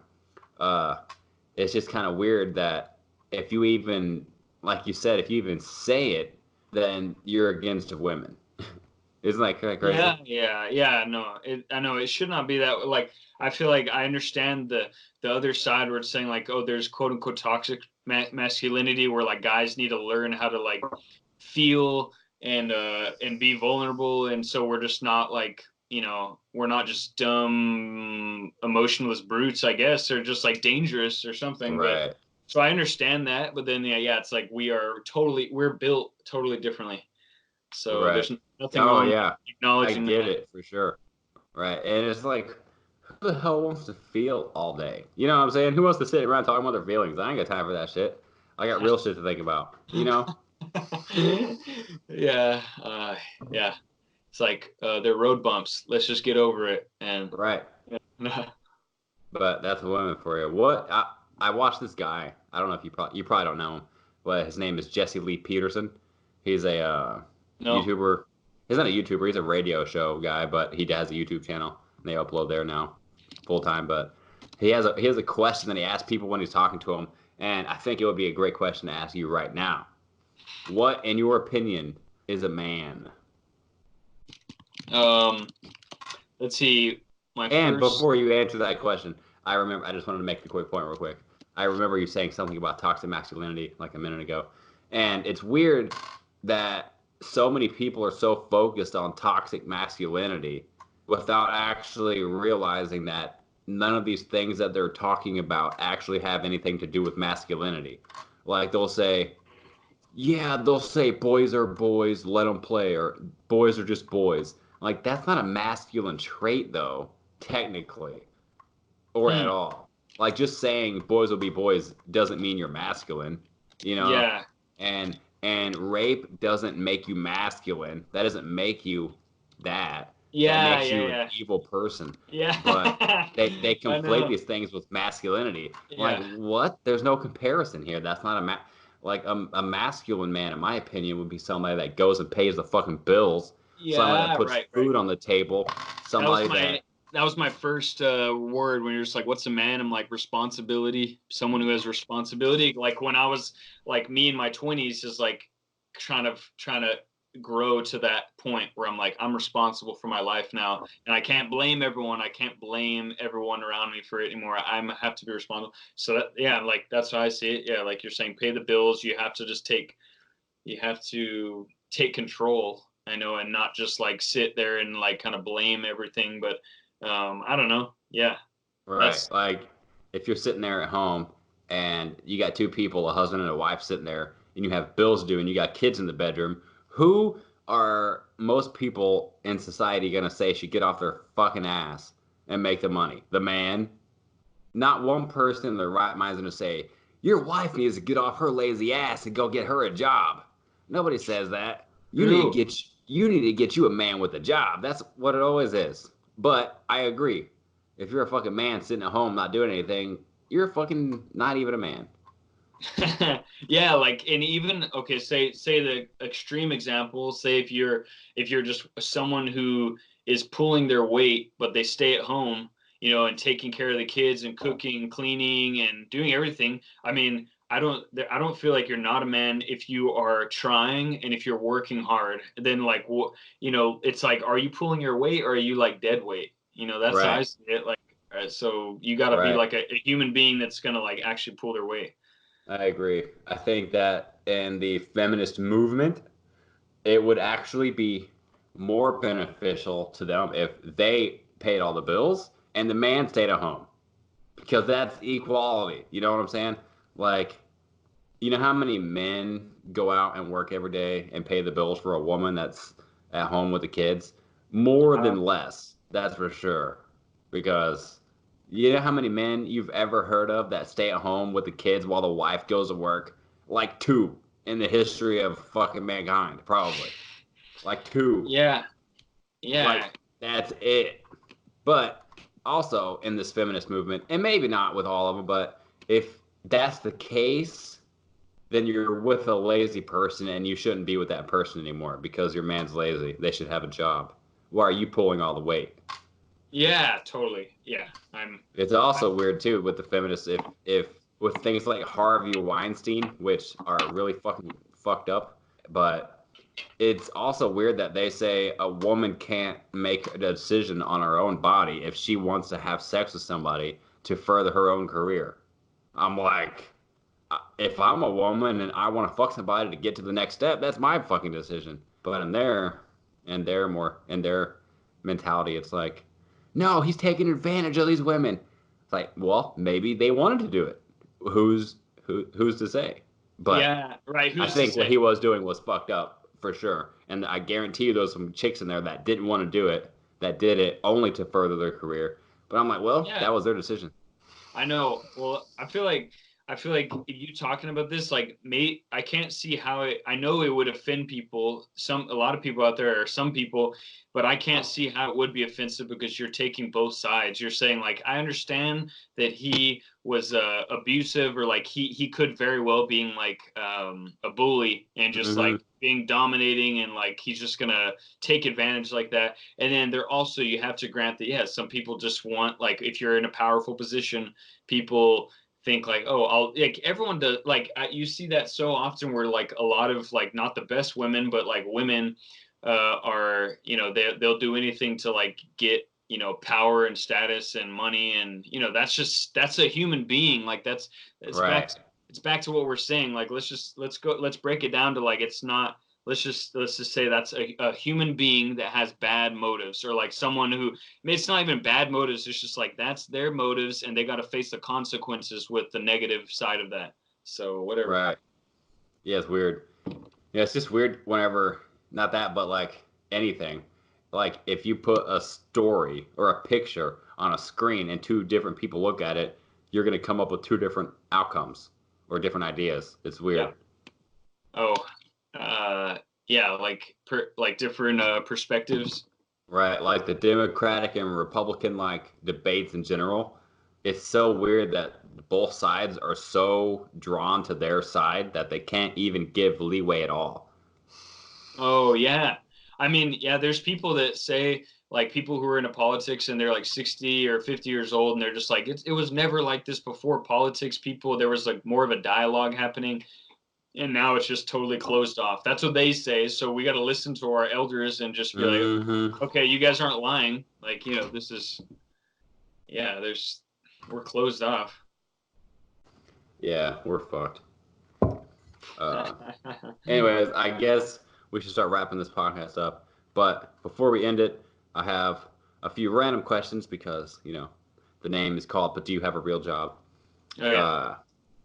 D: It's just kind of weird that if you even, like you said, if you even say it, then you're against women. Isn't that kind of crazy?
C: Yeah. No, I know it should not be that. Like, I feel like I understand the other side where it's saying like, oh, there's quote unquote toxic masculinity where like guys need to learn how to like feel and be vulnerable, and so we're just not like, we're not just dumb emotionless brutes, I guess, or just like dangerous or something. But
D: Right.
C: so I understand that, but then yeah, it's like we're built totally differently. So
D: Right.
C: there's nothing
D: Oh
C: wrong with
D: yeah, I
C: acknowledging
D: get
C: that.
D: it for sure. Right. And it's like, who the hell wants to feel all day? You know what I'm saying? Who wants to sit around talking about their feelings? I ain't got time for that shit. I got real shit to think about. You know?
C: Yeah, yeah. It's like they're road bumps. Let's just get over it. And
D: Right.
C: yeah.
D: But that's women for you. I watched this guy. I don't know if you probably don't know him, but his name is Jesse Lee Peterson. He's a
C: No.
D: YouTuber. He's not a YouTuber. He's a radio show guy, but he has a YouTube channel and they upload there now, full time. But he has a question that he asks people when he's talking to them, and I think it would be a great question to ask you right now. What, in your opinion, is a man?
C: Um, let's see. My
D: And
C: first.
D: before you answer that question, I just wanted to make a quick point real quick. I remember you saying something about toxic masculinity like a minute ago. And it's weird that so many people are so focused on toxic masculinity without actually realizing that none of these things that they're talking about actually have anything to do with masculinity. Like they'll say boys are boys, let them play, or boys are just boys. Like that's not a masculine trait though, technically, or at
C: Hmm.
D: all. Like just saying boys will be boys doesn't mean you're masculine, you know?
C: Yeah.
D: And rape doesn't make you masculine. That doesn't make you that. That
C: Yeah.
D: makes
C: Yeah.
D: you an
C: Yeah.
D: evil person. But
C: Yeah.
D: they
C: I
D: conflate
C: know.
D: these things with masculinity. Like
C: Yeah.
D: what? There's no comparison here. That's not like a masculine man, in my opinion, would be somebody that goes and pays the fucking bills, somebody that
C: Yeah.
D: puts
C: Right. Right.
D: food on the table,
C: That was
D: somebody
C: my
D: that
C: that was my first word when you're just like, "What's a man?" I'm like, responsibility. Someone who has responsibility. Like when I was like me in my 20s, is like trying to grow to that point where I'm like, I'm responsible for my life now, and I can't blame everyone. I can't blame everyone around me for it anymore. I have to be responsible. So that, yeah, like that's how I see it. Yeah, like you're saying, pay the bills. You have to take control, I know, and not just like sit there and like kind of blame everything. But I don't know. Yeah,
D: right.
C: that's
D: Like if you're sitting there at home and you got two people, a husband and a wife sitting there, and you have bills due and you got kids in the bedroom, who are most people in society gonna say should get off their fucking ass and make the money? The man. Not one person in their right mind is gonna say, your wife needs to get off her lazy ass and go get her a job. Nobody says that. You need to
C: true.
D: get you need to get you a man with a job. That's what it always is. But I agree. If you're a fucking man sitting at home not doing anything, you're fucking not even a man.
C: Yeah, like, and even okay, say the extreme example, say if you're just someone who is pulling their weight but they stay at home, and taking care of the kids and cooking, cleaning, and doing everything. I mean, I don't feel like you're not a man if you are trying and if you're working hard. Then like what, it's like, are you pulling your weight or are you like dead weight? That's how I
D: Right.
C: see it. Like, so you got to be
D: Right.
C: like a human being that's gonna like actually pull their weight.
D: I agree. I think that in the feminist movement, it would actually be more beneficial to them if they paid all the bills and the man stayed at home, because that's equality. You know what I'm saying? Like, you know how many men go out and work every day and pay the bills for a woman that's at home with the kids? More
C: Uh,
D: than less, that's for sure. Because you know how many men you've ever heard of that stay at home with the kids while the wife goes to work? Like two in the history of fucking mankind, probably. Like two.
C: yeah,
D: Like
C: yeah.
D: that's it. But also in this feminist movement, and maybe not with all of them, but if that's the case, then you're with a lazy person and you shouldn't be with that person anymore because your man's lazy. They should have a job. Why are you pulling all the weight?
C: Yeah, totally. Yeah.
D: It's
C: I,
D: also weird too with the feminists if with things like Harvey Weinstein, which are really fucking fucked up, but it's also weird that they say a woman can't make a decision on her own body if she wants to have sex with somebody to further her own career. I'm like, if I'm a woman and I want to fuck somebody to get to the next step, that's my fucking decision. But in their mentality, it's like, no, he's taking advantage of these women. It's like, well, maybe they wanted to do it. Who's to say? But
C: Yeah, right.
D: I
C: Who's to
D: think what
C: say?
D: he was doing was fucked up for sure. And I guarantee you there's some chicks in there that didn't want to do it, that did it only to further their career. But I'm like, well,
C: Yeah,
D: that was their decision.
C: I know. Well, I feel like you talking about this, like, I can't see how it. I know it would offend people. A lot of people out there, or some people, but I can't see how it would be offensive because you're taking both sides. You're saying like, I understand that he was abusive, or like he could very well being like a bully and just
D: Hmm.
C: like being dominating, and like he's just gonna take advantage like that. And then there also, you have to grant that, yes, some people just want, like, if you're in a powerful position, people think like, oh, I'll, like, everyone does, like, you see that so often where like a lot of, like, not the best women, but like women are, they'll do anything to like get, power and status and money, and that's a human being, like it's back
D: Right.
C: it's back to what we're saying, like, let's break it down to, like, it's not, let's just say that's a human being that has bad motives, or like someone who, I mean, it's not even bad motives, it's just like that's their motives, and they got to face the consequences with the negative side of that. So whatever.
D: Right. Yeah, it's weird. Yeah, it's just weird whenever, not that, but like anything. Like if you put a story or a picture on a screen and two different people look at it, you're going to come up with two different outcomes or different ideas. It's
C: Yeah.
D: weird.
C: Oh, yeah, like different perspectives.
D: Right. Like the Democratic and Republican like debates in general. It's so weird that both sides are so drawn to their side that they can't even give leeway at all.
C: Oh yeah. I mean, yeah, there's people that say, like, people who are into politics and they're like 60 or 50 years old, and they're just like, it was never like this before politics. People, there was like more of a dialogue happening, and now it's just totally closed off. That's what they say. So we got to listen to our elders and just be like,
D: Hmm.
C: okay, you guys aren't lying. Like, this is, yeah, we're closed off.
D: Yeah, we're fucked. Uh, Anyways, I guess we should start wrapping this podcast up. But before we end it, I have a few random questions because, the name is called But Do You Have a Real Job?
C: Oh yeah.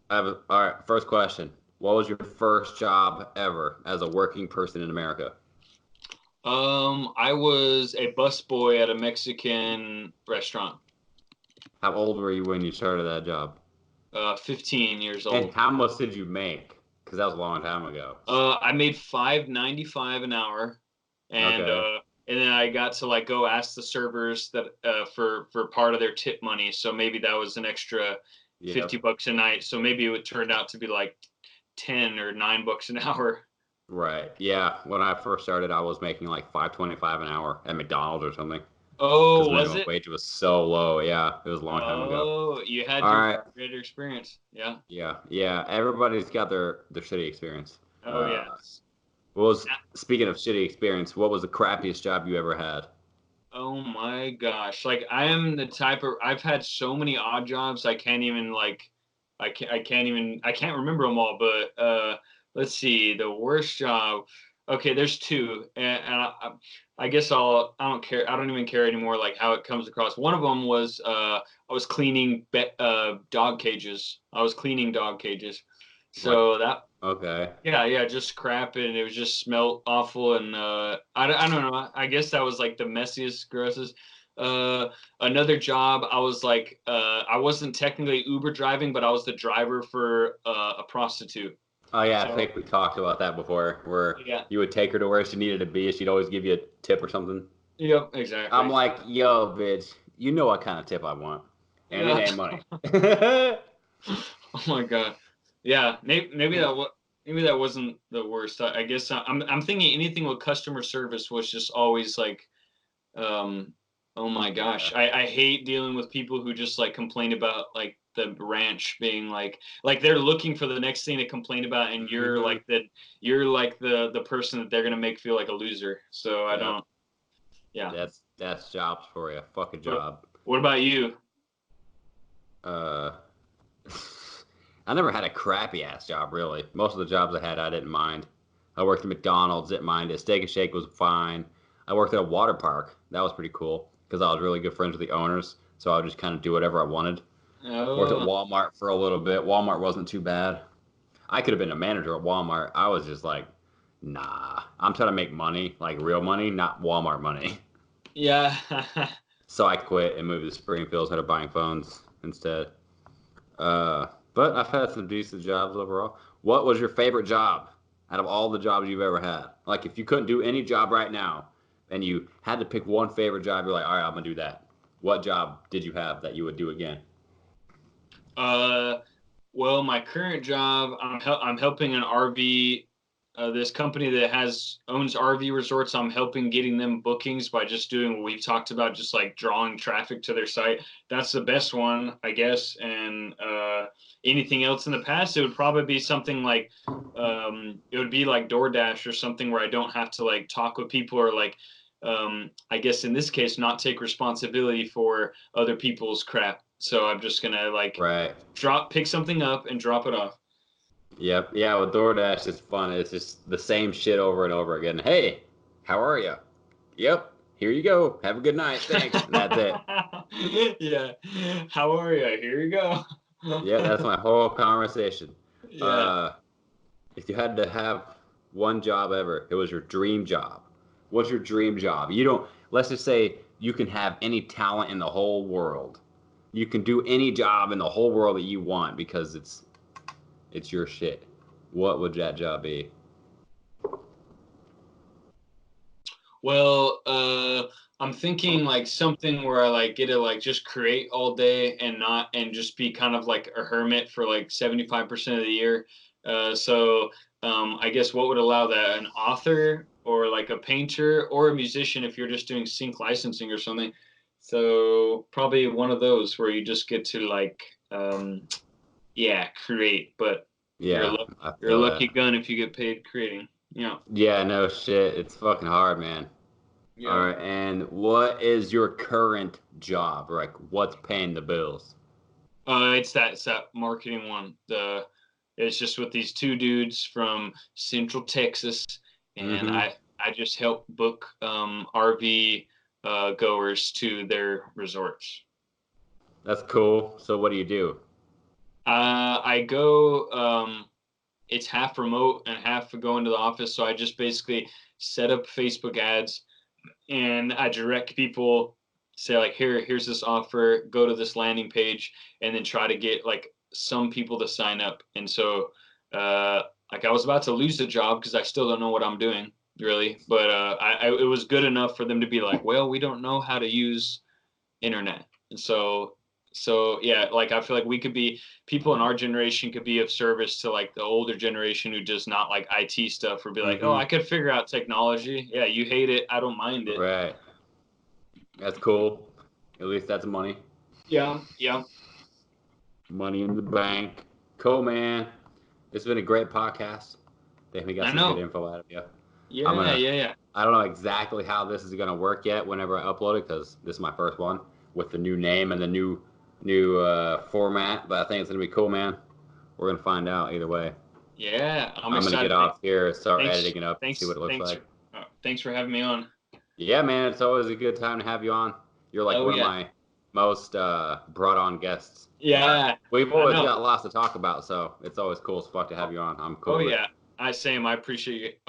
D: Uh, all right, first question. What was your first job ever as a working person in America?
C: I was a busboy at a Mexican restaurant.
D: How old were you when you started that job?
C: 15 years
D: And
C: old.
D: how much did you make? Because that was a long time ago.
C: I made 5.95 an hour, and
D: Okay.
C: then I got to like go ask the servers that for part of their tip money. So maybe that was an extra
D: Yep.
C: $50 a night. So maybe it would turn out to be like 10 or $9 an hour.
D: Right. Yeah. When I first started, I was making like 5.25 an hour at McDonald's or something because
C: Oh, was
D: minimum
C: it?
D: wage was so low. Yeah, it was a long time ago.
C: Oh, you had
D: All
C: your
D: right.
C: greater experience. Yeah.
D: Yeah. Yeah. Everybody's got their shitty experience.
C: Oh yes.
D: What was Speaking of shitty experience, what was the crappiest job you ever had?
C: Oh my gosh. Like, I am the type of, I've had so many odd jobs, I can't even like, I can't remember them all, but let's see, the worst job. Okay, there's two, and I guess I don't care. I don't even care anymore like how it comes across. One of them was I was cleaning dog cages. I was cleaning dog cages.
D: Like,
C: So that,
D: okay.
C: yeah, yeah, just crap, and it was just smelled awful, and I don't know. I guess that was like the messiest, grossest. Uh, Another job, I was like, I wasn't technically Uber driving, but I was the driver for a prostitute.
D: Oh yeah, I
C: So
D: think we talked about that before, where
C: yeah,
D: you would take her to where she needed to be, she'd always give you a tip or something.
C: yep,
D: I'm
C: exactly.
D: like, yo, bitch, you know what kind of tip I want, and it
C: Yeah.
D: ain't money.
C: Oh my God. Yeah, maybe that wasn't the worst. I guess I'm thinking anything with customer service was just always like, um, oh my
D: Yeah.
C: gosh, I hate dealing with people who just like complain about like the ranch being like they're looking for the next thing to complain about, and you're like the person that they're gonna make feel like a loser. So I don't. Yeah.
D: That's jobs for you. Fuck a job.
C: What about you?
D: I never had a crappy ass job really. Most of the jobs I had, I didn't mind. I worked at McDonald's, didn't mind it. Steak and Shake was fine. I worked at a water park. That was pretty cool because I was really good friends with the owners, so I would just kind of do whatever I wanted. Worked at Walmart for a little bit. Walmart wasn't too bad. I could have been a manager at Walmart. I was just like, nah. I'm trying to make money, like real money, not Walmart money.
C: Yeah.
D: So I quit and moved to Springfield, started buying phones instead. But I've had some decent jobs overall. What was your favorite job out of all the jobs you've ever had? Like, if you couldn't do any job right now and you had to pick one favorite job, you're like, all right, I'm going to do that. What job did you have that you would do again?
C: Well, my current job, I'm helping an RV, this company that owns RV resorts. I'm helping getting them bookings by just doing what we've talked about, just like drawing traffic to their site. That's the best one, I guess. And anything else in the past, it would probably be something like, it would be like DoorDash or something where I don't have to like talk with people or like, I guess in this case, not take responsibility for other people's crap. So I'm just gonna like pick something up and drop it off.
D: Yep. Yeah, with DoorDash, it's fun. It's just the same shit over and over again. Hey, how are you? Yep. Here you go. Have a good night. Thanks. And that's it.
C: Yeah. How are you? Here you go.
D: Yeah, that's my whole conversation.
C: Yeah.
D: If you had to have one job ever, it was your dream job. What's your dream job? Let's just say you can have any talent in the whole world. You can do any job in the whole world that you want because it's your shit. What would that job be?
C: Well, I'm thinking like something where I like get to like just create all day and just be kind of like a hermit for like 75% of the year. I guess what would allow that? An author or like a painter or a musician if you're just doing sync licensing or something. So probably one of those where you just get to like, create, but
D: Yeah,
C: you're a lucky gun if you get paid creating. Yeah.
D: Yeah, no shit. It's fucking hard, man.
C: Yeah.
D: All right, and what is your current job? Like, what's paying the bills?
C: It's that marketing one. It's just with these two dudes from Central Texas, and I just help book RV goers to their resorts.
D: That's cool. So what do you do?
C: I go. It's half remote and half go into the office. So I just basically set up Facebook ads, and I direct people. Say like, here's this offer. Go to this landing page, and then try to get like some people to sign up. And so, like I was about to lose the job because I still don't know what I'm doing really, but it was good enough for them to be like, well, we don't know how to use internet, and so yeah, like I feel like people in our generation could be of service to like the older generation who does not like IT stuff, or be like, oh, I could figure out technology. Yeah, you hate it, I don't mind it.
D: Right. That's cool. At least that's money.
C: Yeah.
D: Money in the bank. Cool, man. This has been a great podcast. Definitely got some good info out of you.
C: Yeah.
D: I don't know exactly how this is going to work yet whenever I upload it because this is my first one with the new name and the new format, but I think it's going to be cool, man. We're going to find out either way.
C: Yeah.
D: I'm going to get off here, start editing it up, see what it looks like.
C: Thanks for having me on.
D: Yeah, man. It's always a good time to have you on. You're like one of my most brought on guests.
C: Yeah.
D: We've always got lots to talk about, so it's always cool as fuck to have you on. I'm cool.
C: Oh, yeah. I appreciate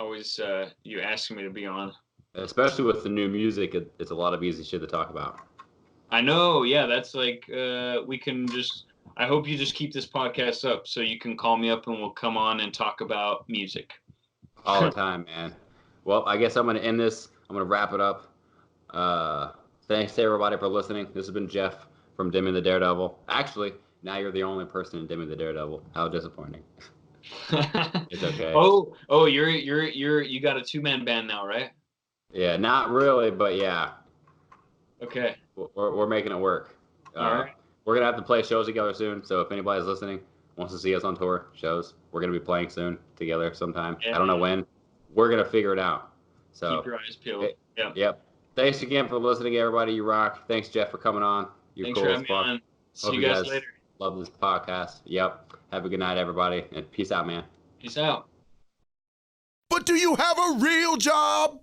C: you asking me to be on.
D: Especially with the new music, it's a lot of easy shit to talk about.
C: I know. Yeah, that's like I hope you just keep this podcast up so you can call me up and we'll come on and talk about music.
D: All the time, man. Well, I guess I'm going to end this. I'm going to wrap it up. Thanks to everybody for listening. This has been Jeff from Demi the Daredevil. Actually, now you're the only person in Demi the Daredevil. How disappointing. It's okay.
C: Oh, you got a 2-man band now, right?
D: Yeah, not really, but yeah.
C: Okay.
D: We're making it work.
C: All right.
D: We're gonna have to play shows together soon. So if anybody's listening, wants to see us on tour, shows, we're gonna be playing soon together sometime.
C: Yeah.
D: I don't know when. We're gonna figure it out. So
C: Keep your eyes peeled. Yeah.
D: Yep. Thanks again for listening, everybody. You rock. Thanks, Jeff, for coming on. You're
C: Thanks
D: cool
C: for
D: as
C: having me
D: fuck.
C: on. See
D: Hope
C: you guys later.
D: love this podcast. Yep. Have a good night, everybody, and peace out, man.
C: Peace out.
A: But do you have a real job?